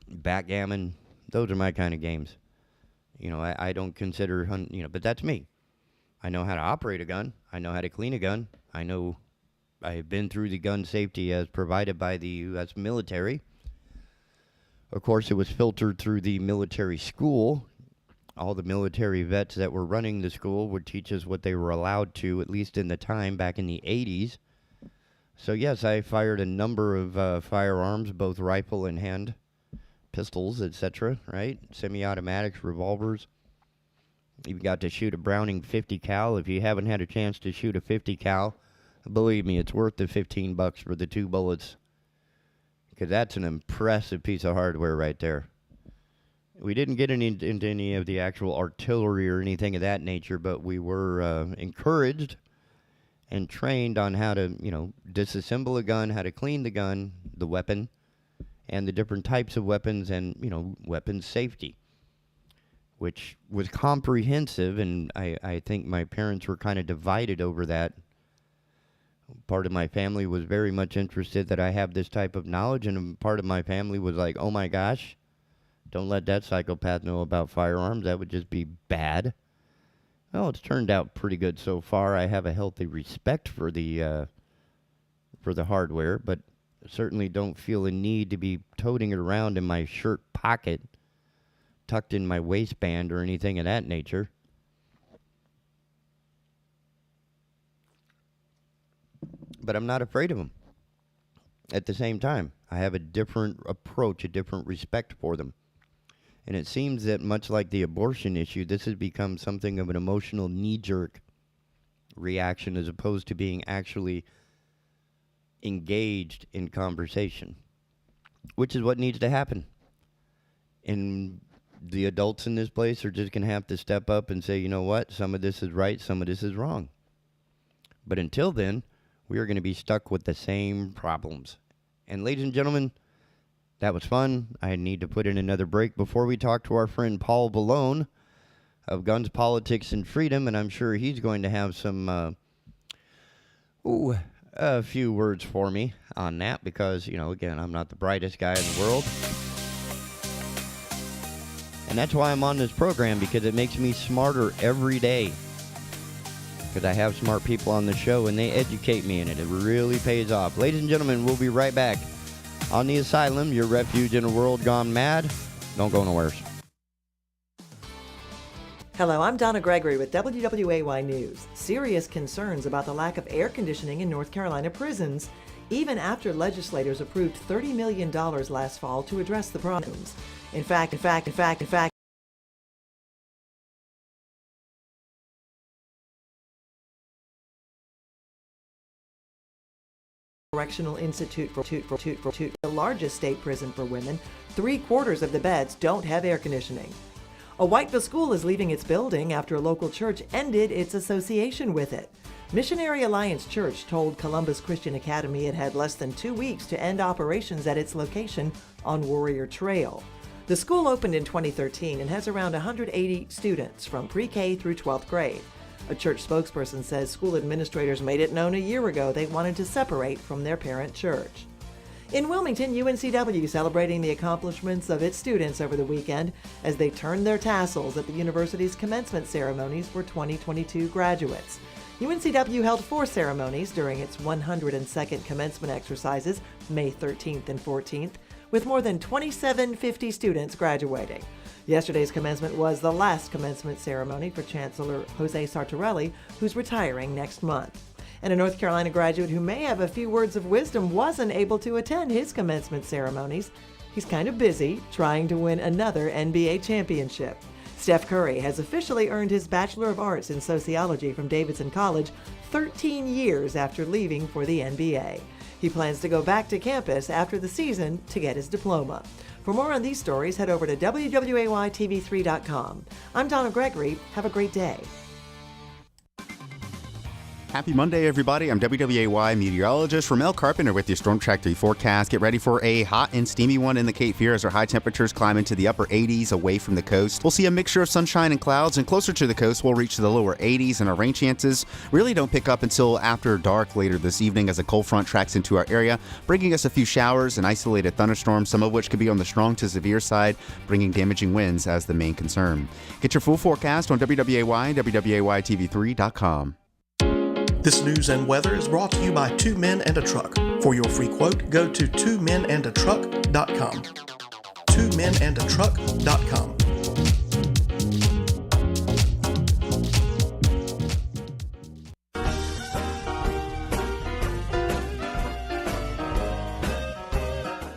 backgammon. Those are my kind of games. You know, I don't consider, but that's me. I know how to operate a gun. I know how to clean a gun. I know I've been through the gun safety as provided by the U.S. military. Of course, it was filtered through the military school. All the military vets that were running the school would teach us what they were allowed to, at least in the time back in the 80s. So, yes, I fired a number of firearms, both rifle and hand pistols, etc., right? Semi-automatics, revolvers. You've got to shoot a Browning 50 cal. If you haven't had a chance to shoot a 50 cal, believe me, it's worth the $15 for the 2 bullets. Because that's an impressive piece of hardware right there. We didn't get into any of the actual artillery or anything of that nature, but we were encouraged and trained on how to, disassemble a gun, how to clean the gun, the weapon, and the different types of weapons and, weapons safety, which was comprehensive, and I think my parents were kind of divided over that. Part of my family was very much interested that I have this type of knowledge, and part of my family was like, oh my gosh, don't let that psychopath know about firearms. That would just be bad. Well, it's turned out pretty good so far. I have a healthy respect for the hardware, but certainly don't feel a need to be toting it around in my shirt pocket, tucked in my waistband or anything of that nature. But I'm not afraid of them. At the same time, I have a different approach, a different respect for them. And it seems that much like the abortion issue, this has become something of an emotional knee-jerk reaction as opposed to being actually engaged in conversation, which is what needs to happen. And the adults in this place are just going to have to step up and say, you know what, some of this is right, some of this is wrong. But until then, we are going to be stuck with the same problems. And ladies and gentlemen, that was fun. I need to put in another break before we talk to our friend Paul Valone of Guns, Politics, and Freedom, and I'm sure he's going to have some, a few words for me on that because, again, I'm not the brightest guy in the world. And that's why I'm on this program, because it makes me smarter every day. Because I have smart people on the show, and they educate me, and it really pays off. Ladies and gentlemen, we'll be right back on the Asylum, your refuge in a world gone mad. Don't go nowhere. Hello, I'm Donna Gregory with WWAY News. Serious concerns about the lack of air conditioning in North Carolina prisons, even after legislators approved $30 million last fall to address the problems. In fact, Correctional Institute for the largest state prison for women, 3/4 of the beds don't have air conditioning. A Whiteville school is leaving its building after a local church ended its association with it. Missionary Alliance Church told Columbus Christian Academy it had less than 2 weeks to end operations at its location on Warrior Trail. The school opened in 2013 and has around 180 students from pre-K through 12th grade. A church spokesperson says school administrators made it known a year ago they wanted to separate from their parent church. In Wilmington, UNCW celebrating the accomplishments of its students over the weekend as they turned their tassels at the university's commencement ceremonies for 2022 graduates. UNCW held 4 ceremonies during its 102nd commencement exercises, May 13th and 14th, with more than 2,750 students graduating. Yesterday's commencement was the last commencement ceremony for Chancellor Jose Sartorelli, who's retiring next month. And a North Carolina graduate who may have a few words of wisdom wasn't able to attend his commencement ceremonies. He's kind of busy trying to win another NBA championship. Steph Curry has officially earned his Bachelor of Arts in Sociology from Davidson College 13 years after leaving for the NBA. He plans to go back to campus after the season to get his diploma. For more on these stories, head over to WWAYTV3.com. I'm Donna Gregory. Have a great day. Happy Monday, everybody. I'm WWAY meteorologist Ramel Carpenter with your Storm Track 3 forecast. Get ready for a hot and steamy one in the Cape Fear as our high temperatures climb into the upper 80s away from the coast. We'll see a mixture of sunshine and clouds, and closer to the coast, we'll reach the lower 80s, and our rain chances really don't pick up until after dark later this evening as a cold front tracks into our area, bringing us a few showers and isolated thunderstorms, some of which could be on the strong to severe side, bringing damaging winds as the main concern. Get your full forecast on WWAY and WWAYTV3.com. This news and weather is brought to you by Two Men and a Truck. For your free quote, go to twomenandatruck.com. twomenandatruck.com.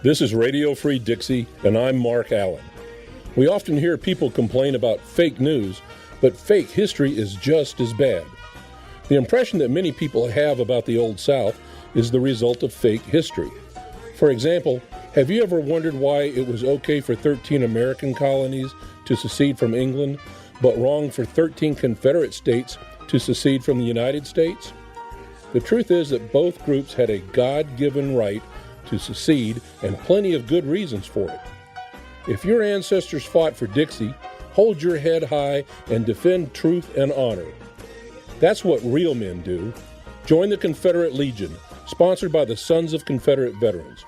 This is Radio Free Dixie, and I'm Mark Allen. We often hear people complain about fake news, but fake history is just as bad. The impression that many people have about the Old South is the result of fake history. For example, have you ever wondered why it was okay for 13 American colonies to secede from England, but wrong for 13 Confederate states to secede from the United States? The truth is that both groups had a God-given right to secede and plenty of good reasons for it. If your ancestors fought for Dixie, hold your head high and defend truth and honor. That's what real men do. Join the Confederate Legion, sponsored by the Sons of Confederate Veterans.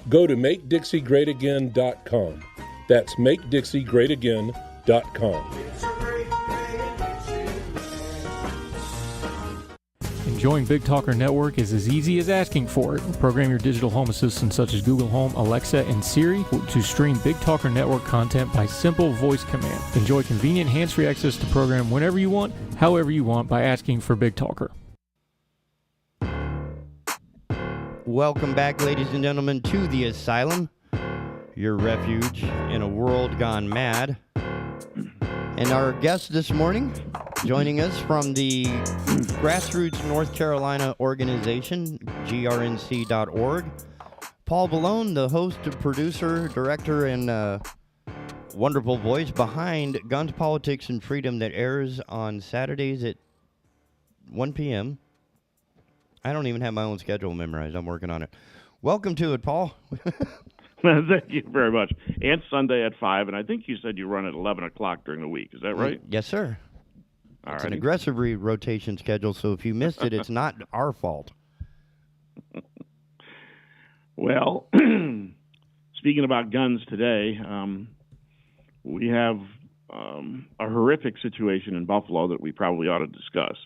Go to MakeDixieGreatAgain.com. That's MakeDixieGreatAgain.com. Join Big Talker Network is as easy as asking for it. Program your digital home assistants such as Google Home, Alexa, and Siri to stream Big Talker Network content by simple voice command. Enjoy convenient hands-free access to program whenever you want, however you want, by asking for Big Talker. Welcome back, ladies and gentlemen, to the Asylum, your refuge in a world gone mad. And our guest this morning, joining us from the Grassroots North Carolina organization, grnc.org, Paul Valone, the host, producer, director, and wonderful voice behind Guns, Politics, and Freedom that airs on Saturdays at 1 p.m. I don't even have my own schedule memorized. I'm working on it. Welcome to it, Paul. Thank you very much. And Sunday at 5, and I think you said you run at 11 o'clock during the week. Is that right? Yes, sir. It's an Alrighty. aggressive rotation schedule, so if you missed it, it's not our fault. Well, speaking about guns today, we have a horrific situation in Buffalo that we probably ought to discuss.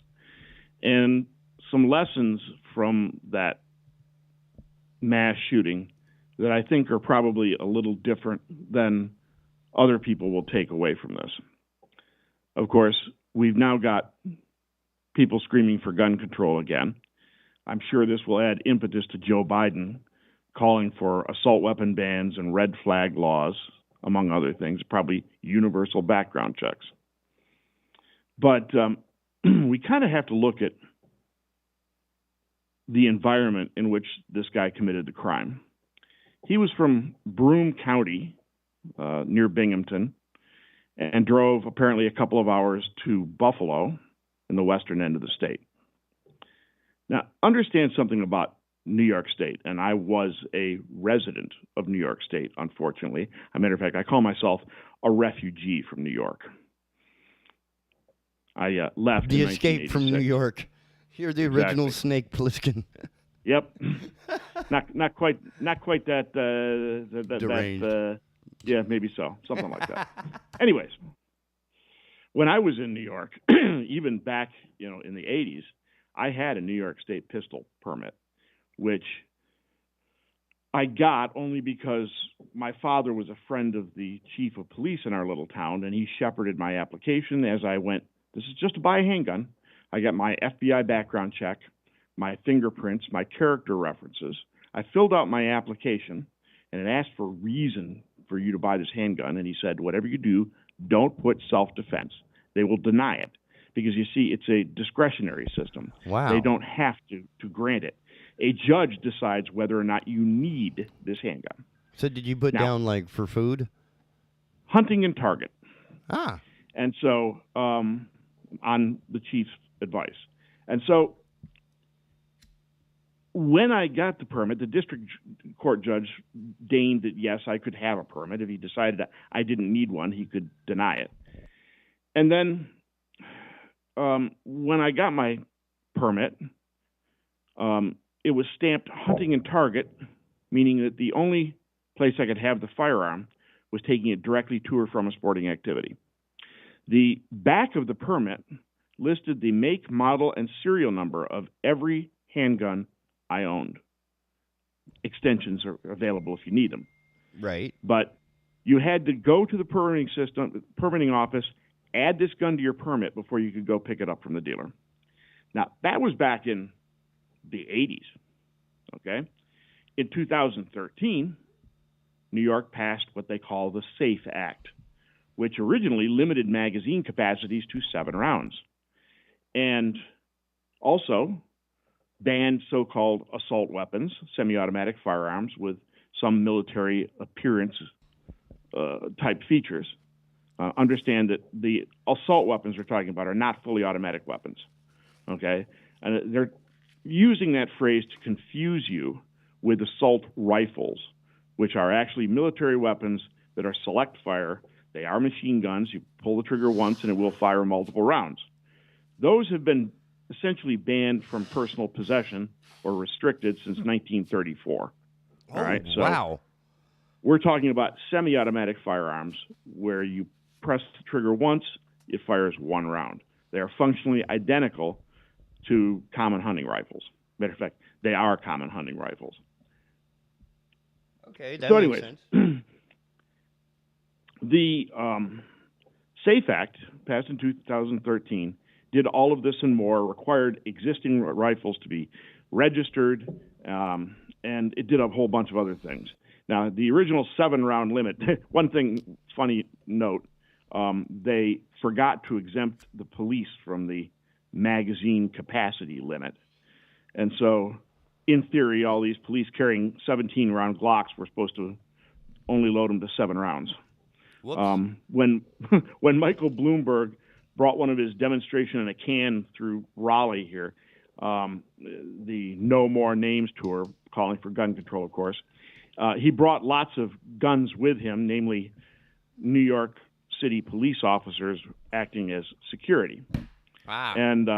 And some lessons from that mass shooting that I think are probably a little different than other people will take away from this. Of course, we've now got people screaming for gun control again. I'm sure this will add impetus to Joe Biden calling for assault weapon bans and red flag laws, among other things, probably universal background checks. But we kind of have to look at the environment in which this guy committed the crime. He was from Broome County, near Binghamton, and drove apparently a couple of hours to Buffalo in the western end of the state. Now, understand something about New York State, and I was a resident of New York State, unfortunately. As a matter of fact, I call myself a refugee from New York. I left The in escape from New York. You're the original Snake Plissken. Yep. not quite that deranged. Yeah, maybe so. Something like that. Anyways, when I was in New York, even back, in the 80s, I had a New York State pistol permit, which I got only because my father was a friend of the chief of police in our little town, and he shepherded my application as I went. This is just to buy a handgun. I got my FBI background check, my fingerprints, my character references. I filled out my application, and it asked for a reason for you to buy this handgun. And he said, whatever you do, don't put self-defense. They will deny it because, you see, it's a discretionary system. Wow. They don't have to grant it. A judge decides whether or not you need this handgun. So did you put down, like, for food? Hunting and target. Ah. And so on the chief's advice. And so when I got the permit, the district court judge deigned that, yes, I could have a permit. If he decided that I didn't need one, he could deny it. And then when I got my permit, it was stamped hunting and target, meaning that the only place I could have the firearm was taking it directly to or from a sporting activity. The back of the permit listed the make, model, and serial number of every handgun I owned. Extensions are available if you need them. Right. But you had to go to the permitting office, add this gun to your permit before you could go pick it up from the dealer. Now, that was back in the 80s, okay? In 2013, New York passed what they call the SAFE Act, which originally limited magazine capacities to 7 rounds, and also banned so-called assault weapons, semi-automatic firearms with some military appearance type features. Understand that the assault weapons we're talking about are not fully automatic weapons, okay? And they're using that phrase to confuse you with assault rifles, which are actually military weapons that are select fire. They are machine guns. You pull the trigger once and it will fire multiple rounds. Those have been essentially banned from personal possession or restricted since 1934. All right. So wow. We're talking about semi-automatic firearms where you press the trigger once, it fires 1 round. They are functionally identical to common hunting rifles. Matter of fact, they are common hunting rifles. Okay, that so makes anyways, sense. The SAFE Act, passed in 2013, did all of this and more, required existing rifles to be registered, and it did a whole bunch of other things. Now, the original 7-round limit, one thing, funny note, they forgot to exempt the police from the magazine capacity limit. And so, in theory, all these police carrying 17-round Glocks were supposed to only load them to 7 rounds. When Michael Bloomberg brought one of his demonstration in a can through Raleigh here, the No More Names tour, calling for gun control, of course, he brought lots of guns with him, namely New York City police officers acting as security. Wow. And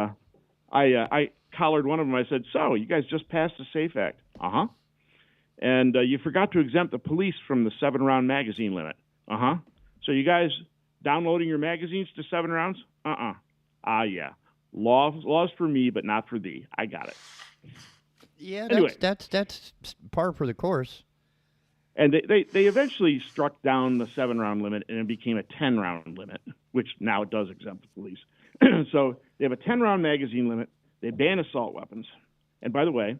I collared one of them. I said, so, you guys just passed the SAFE Act. Uh-huh. And you forgot to exempt the police from the 7-round magazine limit. Uh-huh. So you guys downloading your magazines to 7 rounds? Uh-uh. Yeah. Laws for me, but not for thee. I got it. Yeah, anyway, that's par for the course. And they eventually struck down the 7-round limit, and it became a 10-round limit, which now it does exempt the police. So they have a 10-round magazine limit. They ban assault weapons. And by the way,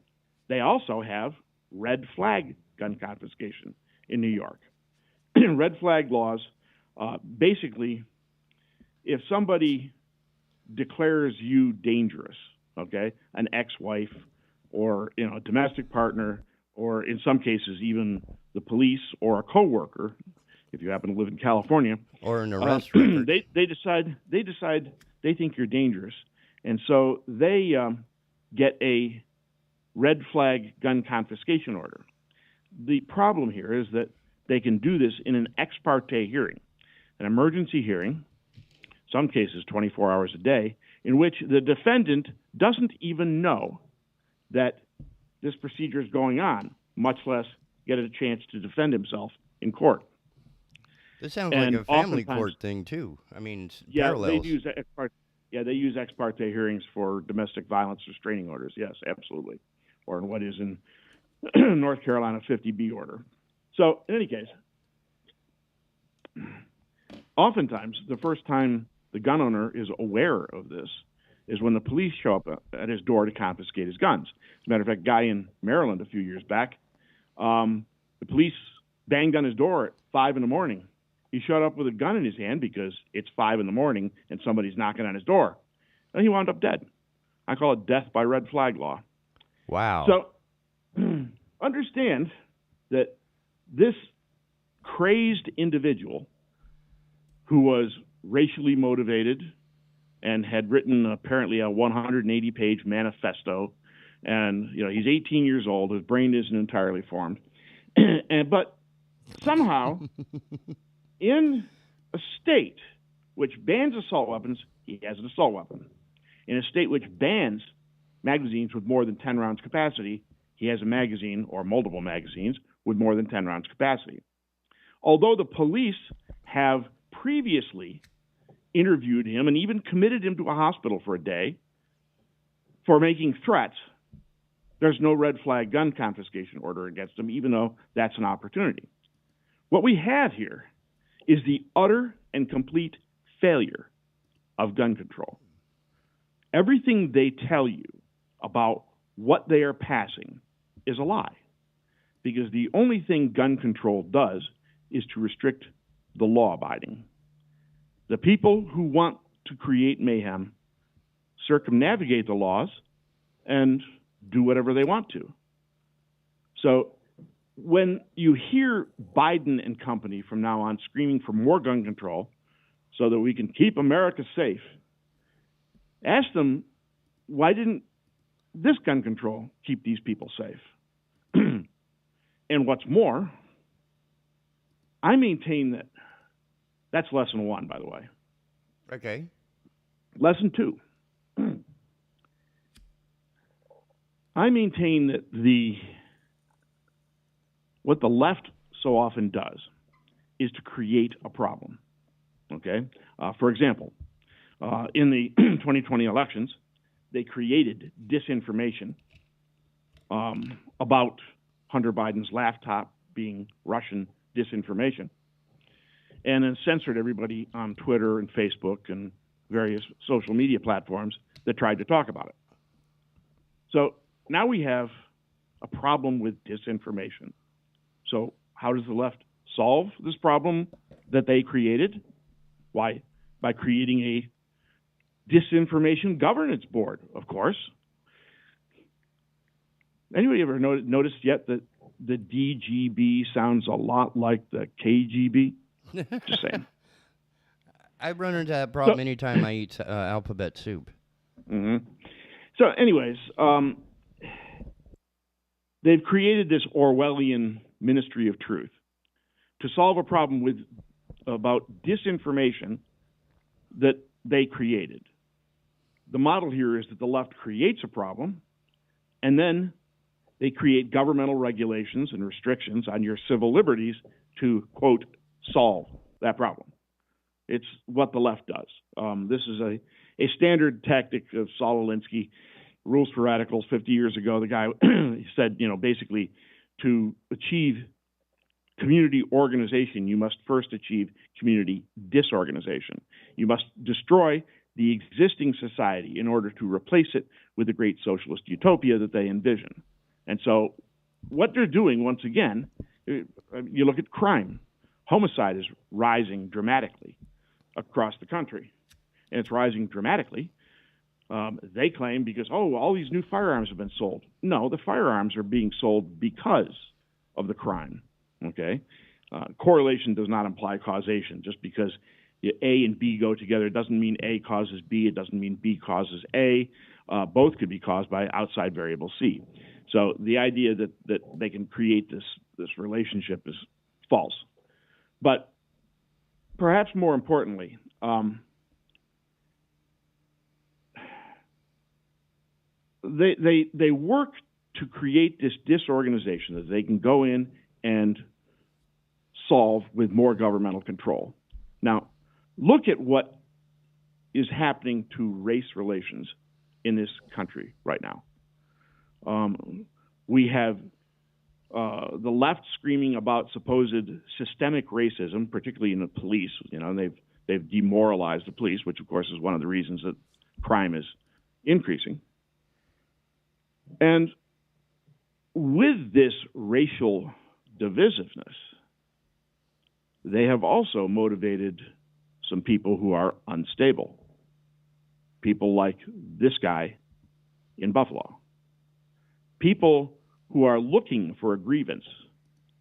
they also have red flag gun confiscation in New York. Red flag laws, basically, if somebody declares you dangerous, okay, an ex-wife or a domestic partner, or in some cases even the police or a coworker, if you happen to live in California, or an arrest record, they decide they think you're dangerous, and so they get a red flag gun confiscation order. The problem here is that they can do this in an ex parte hearing, an emergency hearing, some cases 24 hours a day, in which the defendant doesn't even know that this procedure is going on, much less get a chance to defend himself in court. This sounds like a family court thing, too. I mean, parallels. They use ex parte hearings for domestic violence restraining orders. Yes, absolutely. Or in what is in North Carolina 50B order. So, in any case, oftentimes the first time the gun owner is aware of this is when the police show up at his door to confiscate his guns. As a matter of fact, a guy in Maryland a few years back, the police banged on his door at 5 in the morning. He showed up with a gun in his hand because it's 5 in the morning and somebody's knocking on his door. And he wound up dead. I call it death by red flag law. Wow. So understand that this crazed individual who was racially motivated and had written apparently a 180-page manifesto, and he's 18 years old, his brain isn't entirely formed, but somehow in a state which bans assault weapons, he has an assault weapon. In a state which bans magazines with more than 10 rounds capacity, he has a magazine or multiple magazines with more than 10 rounds capacity. Although the police have previously interviewed him and even committed him to a hospital for a day for making threats, there's no red flag gun confiscation order against him, even though that's an opportunity. What we have here is the utter and complete failure of gun control. Everything they tell you about what they are passing is a lie, because the only thing gun control does is to restrict the law-abiding. The people who want to create mayhem circumnavigate the laws and do whatever they want to. So when you hear Biden and company from now on screaming for more gun control so that we can keep America safe, ask them, why didn't this gun control keep these people safe? And what's more, I maintain that that's lesson 1, by the way. Okay. Lesson 2. I maintain that what the left so often does is to create a problem. Okay? For example, in the 2020 elections, they created disinformation about Hunter Biden's laptop being Russian disinformation, and then censored everybody on Twitter and Facebook and various social media platforms that tried to talk about it. So now we have a problem with disinformation. So how does the left solve this problem that they created? Why? By creating a disinformation governance board, of course. Anybody ever noticed yet that the DGB sounds a lot like the KGB? Just saying. I run into that problem anytime I eat alphabet soup. Mm-hmm. So anyways, they've created this Orwellian Ministry of Truth to solve a problem about disinformation that they created. The model here is that the left creates a problem, and then they create governmental regulations and restrictions on your civil liberties to, quote, solve that problem. It's what the left does. This is a standard tactic of Saul Alinsky, Rules for Radicals 50 years ago. The guy said, basically, to achieve community organization, you must first achieve community disorganization. You must destroy the existing society in order to replace it with the great socialist utopia that they envision. And so what they're doing, once again, you look at crime. Homicide is rising dramatically across the country. And it's rising dramatically, they claim, because, all these new firearms have been sold. No, the firearms are being sold because of the crime, okay? Correlation does not imply causation. Just because A and B go together doesn't mean A causes B. It doesn't mean B causes A. Both could be caused by outside variable C. So the idea that they can create this relationship is false. But perhaps more importantly, they work to create this disorganization that they can go in and solve with more governmental control. Now, look at what is happening to race relations in this country right now. We have the left screaming about supposed systemic racism, particularly in the police. They've demoralized the police, which of course is one of the reasons that crime is increasing. And with this racial divisiveness, they have also motivated some people who are unstable. People like this guy in Buffalo. People who are looking for a grievance,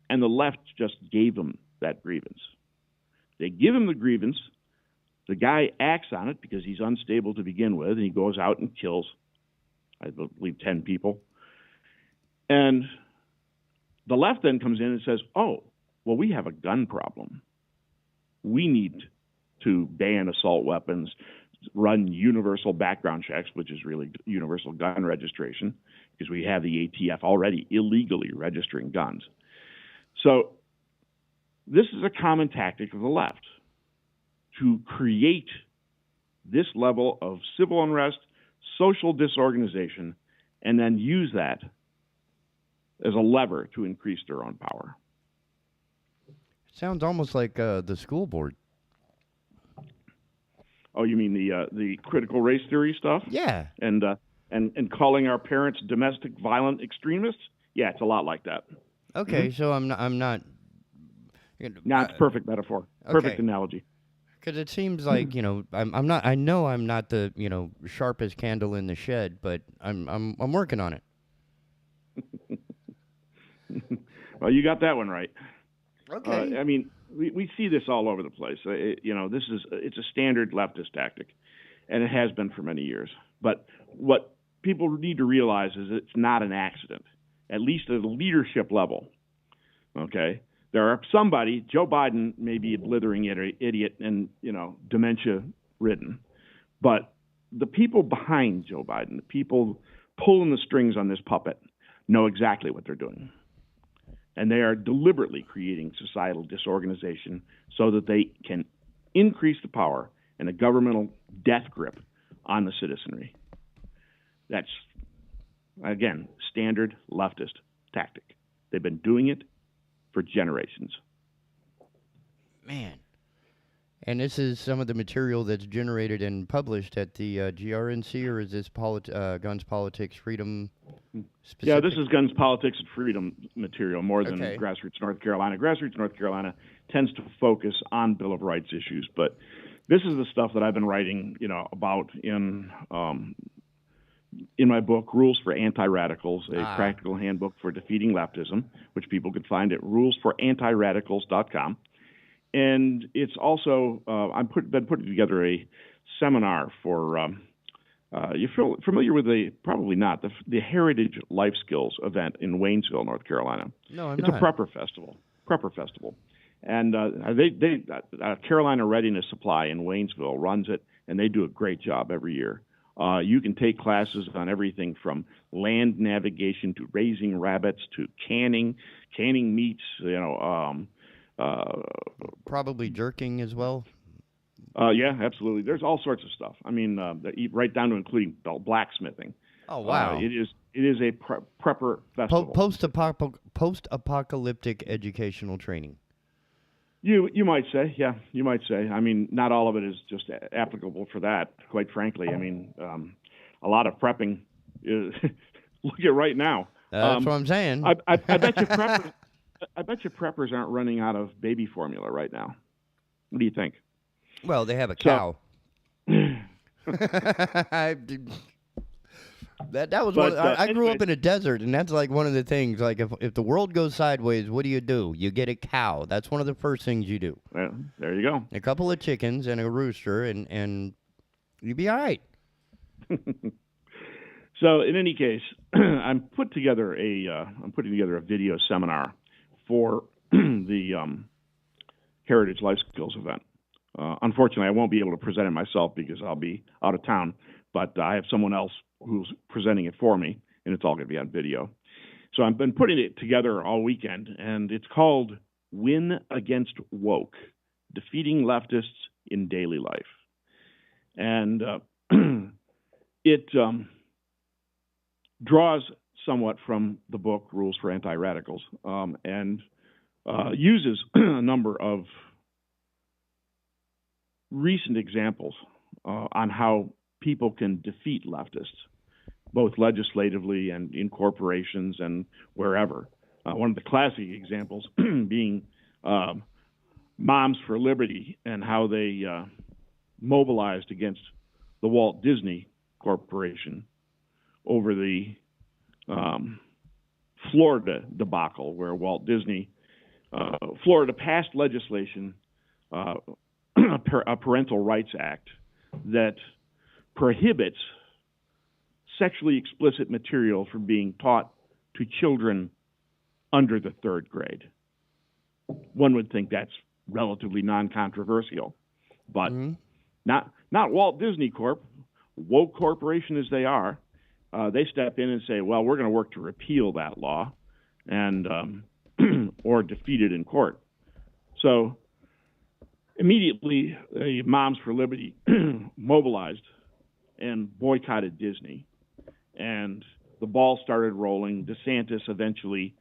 and the left just gave them that grievance. They give him the grievance, the guy acts on it because he's unstable to begin with, and he goes out and kills, I believe, 10 people. And the left then comes in and says, we have a gun problem. We need to ban assault weapons, run universal background checks, which is really universal gun registration, because we have the ATF already illegally registering guns. So this is a common tactic of the left, to create this level of civil unrest, social disorganization, and then use that as a lever to increase their own power. Sounds almost like the school board. Oh, you mean the critical race theory stuff? Yeah. And calling our parents domestic violent extremists? Yeah, it's a lot like that. Okay, so I'm not. No, it's a perfect metaphor. Perfect analogy. Because it seems like, I'm not. I know I'm not the sharpest candle in the shed, but I'm working on it. Well, you got that one right. Okay. I mean, we see this all over the place. It's a standard leftist tactic, and it has been for many years. But what people need to realize is it's not an accident, at least at a leadership level. Okay, there are somebody. Joe Biden may be a blithering idiot and dementia ridden, but the people behind Joe Biden, the people pulling the strings on this puppet, know exactly what they're doing. And they are deliberately creating societal disorganization so that they can increase the power and the governmental death grip on the citizenry. That's, again, standard leftist tactic. They've been doing it for generations. Man. And this is some of the material that's generated and published at the GRNC, or is this Guns, Politics, Freedom specific? Yeah, this is Guns, Politics, and Freedom material more than Grassroots North Carolina. Grassroots North Carolina tends to focus on Bill of Rights issues, but this is the stuff that I've been writing, about in my book, Rules for Anti-Radicals, a practical handbook for defeating leftism, which people can find at rulesforantiradicals.com. And it's also, been putting together a seminar for, you're familiar with probably not, the Heritage Life Skills event in Waynesville, North Carolina. No, I'm not. It's a prepper festival. And Carolina Readiness Supply in Waynesville runs it, and they do a great job every year. You can take classes on everything from land navigation to raising rabbits to canning meats, probably jerking as well. Yeah, absolutely. There's all sorts of stuff. I mean, right down to including blacksmithing. Oh wow! It is a prepper festival. Post-apocalyptic educational training. You might say, yeah. You might say. I mean, not all of it is just applicable for that. Quite frankly, I mean, a lot of prepping is. Look at right now. That's what I'm saying. I bet you preppers. I bet you preppers aren't running out of baby formula right now. What do you think? Well, they have a cow. That was one. I grew up in a desert, and that's like one of the things. Like if the world goes sideways, what do? You get a cow. That's one of the first things you do. Well, there you go. A couple of chickens and a rooster, and you'd be all right. So, in any case, I'm putting together a video seminar for the Heritage Life Skills event. Unfortunately, I won't be able to present it myself because I'll be out of town, but I have someone else who's presenting it for me, and it's all going to be on video. So I've been putting it together all weekend, and it's called Win Against Woke, Defeating Leftists in Daily Life. And it draws somewhat from the book Rules for Anti-Radicals, and uses a number of recent examples on how people can defeat leftists, both legislatively and in corporations and wherever. One of the classic examples being Moms for Liberty and how they mobilized against the Walt Disney Corporation over the Florida debacle, where Walt Disney, Florida passed legislation, a Parental Rights Act, that prohibits sexually explicit material from being taught to children under the third grade. One would think that's relatively non-controversial, but not Walt Disney Corp. Woke corporation as they are, they step in and say, well, we're going to work to repeal that law and or defeat it in court. So immediately, Moms for Liberty mobilized and boycotted Disney, and the ball started rolling. DeSantis eventually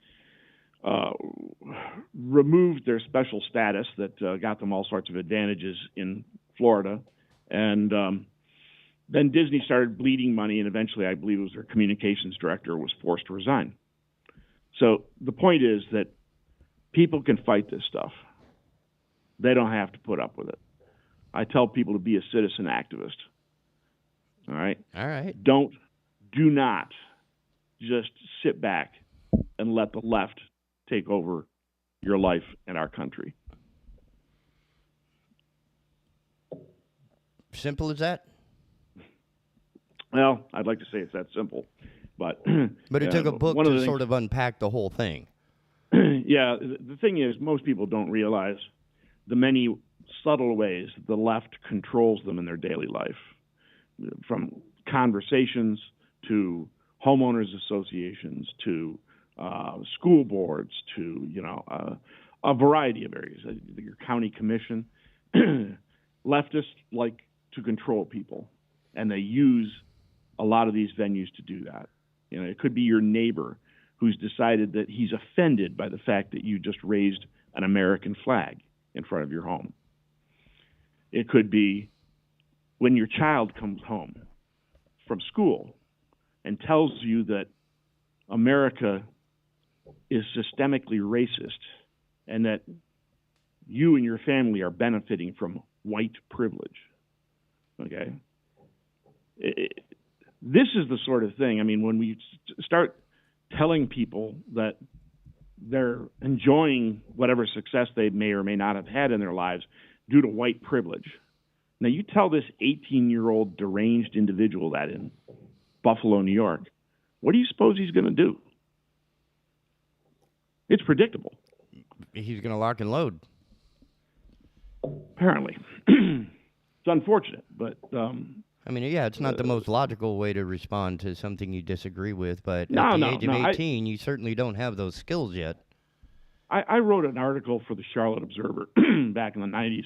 removed their special status that got them all sorts of advantages in Florida, and then Disney started bleeding money, and eventually, I believe it was their communications director was forced to resign. So the point is that people can fight this stuff. They don't have to put up with it. I tell people to be a citizen activist. All right? All right. Do not just sit back and let the left take over your life and our country. Simple as that? Well, I'd like to say it's that simple, but it took a book to sort of unpack the whole thing. Yeah, the thing is, most people don't realize the many subtle ways the left controls them in their daily life, from conversations to homeowners associations to school boards to a variety of areas. Your county commission. Leftists like to control people, and they use a lot of these venues to do that. It could be your neighbor who's decided that he's offended by the fact that you just raised an American flag in front of your home. It could be when your child comes home from school and tells you that America is systemically racist and that you and your family are benefiting from white privilege. Okay? This is the sort of thing, when we start telling people that they're enjoying whatever success they may or may not have had in their lives due to white privilege. Now, you tell this 18-year-old deranged individual that in Buffalo, New York, what do you suppose he's going to do? It's predictable. He's going to lock and load. Apparently. It's unfortunate, but... it's not the most logical way to respond to something you disagree with, but at the age of 18, you certainly don't have those skills yet. I wrote an article for the Charlotte Observer back in the 90s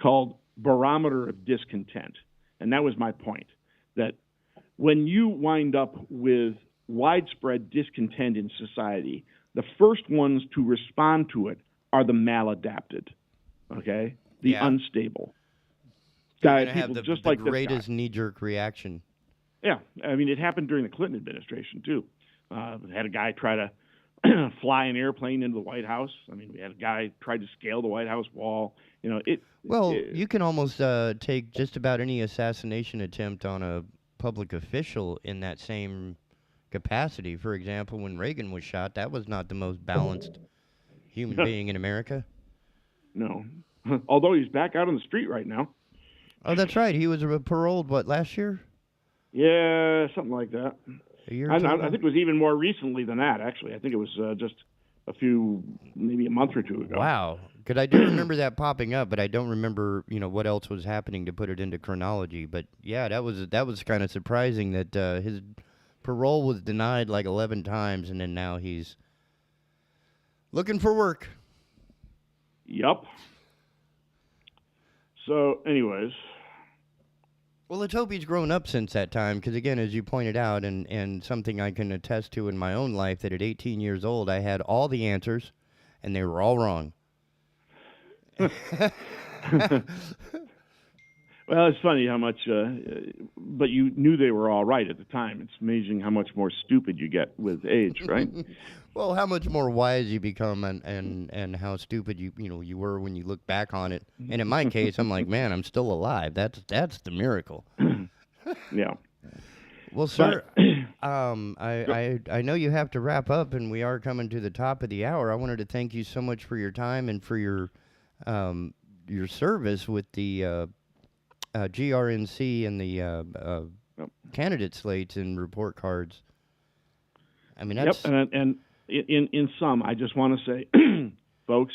called Barometer of Discontent, and that was my point, that when you wind up with widespread discontent in society, the first ones to respond to it are the maladapted, okay? The unstable. Guys, have the greatest knee-jerk reaction. Yeah, it happened during the Clinton administration too. We had a guy try to fly an airplane into the White House. We had a guy try to scale the White House wall. You can almost take just about any assassination attempt on a public official in that same capacity. For example, when Reagan was shot, that was not the most balanced human being in America. No, although he's back out on the street right now. Oh, that's right. He was paroled, last year? Yeah, something like that. A year I think it was even more recently than that, actually. I think it was just maybe a month or two ago. Wow. Because I do remember that popping up, but I don't remember, what else was happening to put it into chronology. But, yeah, that was kind of surprising that his parole was denied like 11 times, and then now he's looking for work. Yup. So, anyways. Well, let's hope he's grown up since that time, because, again, as you pointed out, and something I can attest to in my own life, that at 18 years old, I had all the answers, and they were all wrong. Well, it's funny how much, but you knew they were all right at the time. It's amazing how much more stupid you get with age, right? Well, how much more wise you become, and how stupid you were when you look back on it. And in my case, I'm like, man, I'm still alive. That's the miracle. Yeah. Well, sir, I know you have to wrap up, and we are coming to the top of the hour. I wanted to thank you so much for your time and for your service with the GRNC and the candidate slates and report cards. That's... Yep, and in sum, I just want to say, folks,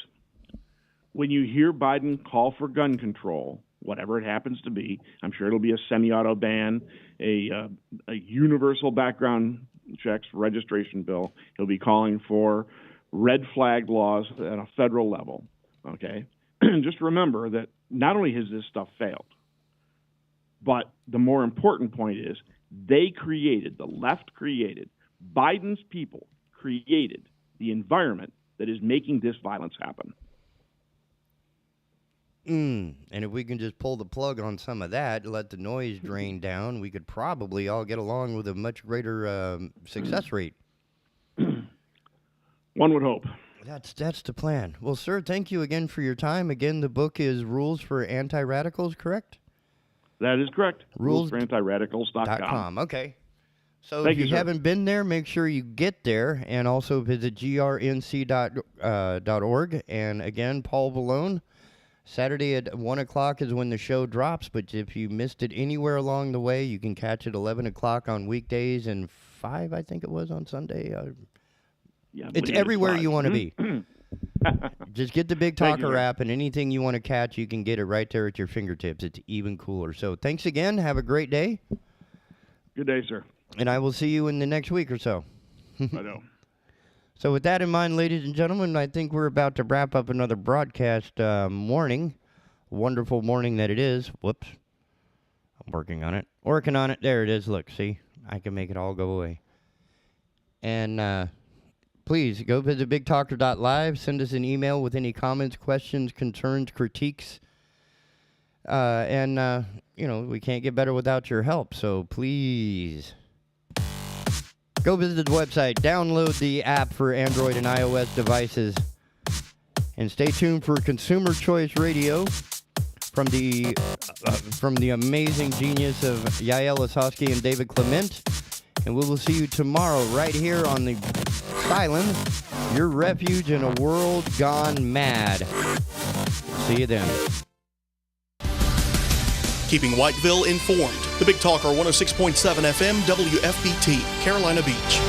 when you hear Biden call for gun control, whatever it happens to be, I'm sure it'll be a semi-auto ban, a universal background checks registration bill. He'll be calling for red flag laws at a federal level, okay? just remember that not only has this stuff failed, but the more important point is the left created, Biden's people created the environment that is making this violence happen. And if we can just pull the plug on some of that, let the noise drain down, we could probably all get along with a much greater success rate. One would hope. That's the plan. Well, sir, thank you again for your time. Again, the book is Rules for Anti-Radicals, correct? That is correct. Rulesforantiradicals.com. Okay. So Thank if you sir. haven't been there, make sure you get there, and also visit grnc.org. And again, Paul Valone, Saturday at 1 o'clock is when the show drops, but if you missed it anywhere along the way, you can catch it 11 o'clock on weekdays and 5, I think it was, on Sunday. Yeah, it's everywhere you want to be. Mm-hmm. Just get the Big Talker app, and anything you want to catch, you can get it right there at your fingertips. It's even cooler. So thanks again. Have a great day. Good day, sir. And I will see you in the next week or so. I know. So with that in mind, ladies and gentlemen, I think we're about to wrap up another broadcast morning. Wonderful morning that it is. Whoops. I'm working on it. Working on it. There it is. Look, see? I can make it all go away. And please go visit BigTalker.live. Send us an email with any comments, questions, concerns, critiques. And we can't get better without your help. So please go visit the website, download the app for Android and iOS devices, and stay tuned for Consumer Choice Radio from the amazing genius of Yael Osowski and David Clement. And we will see you tomorrow right here on the Asylum, your refuge in a world gone mad. See you then. Keeping Whiteville informed. The Big Talker 106.7 FM WFBT, Carolina Beach.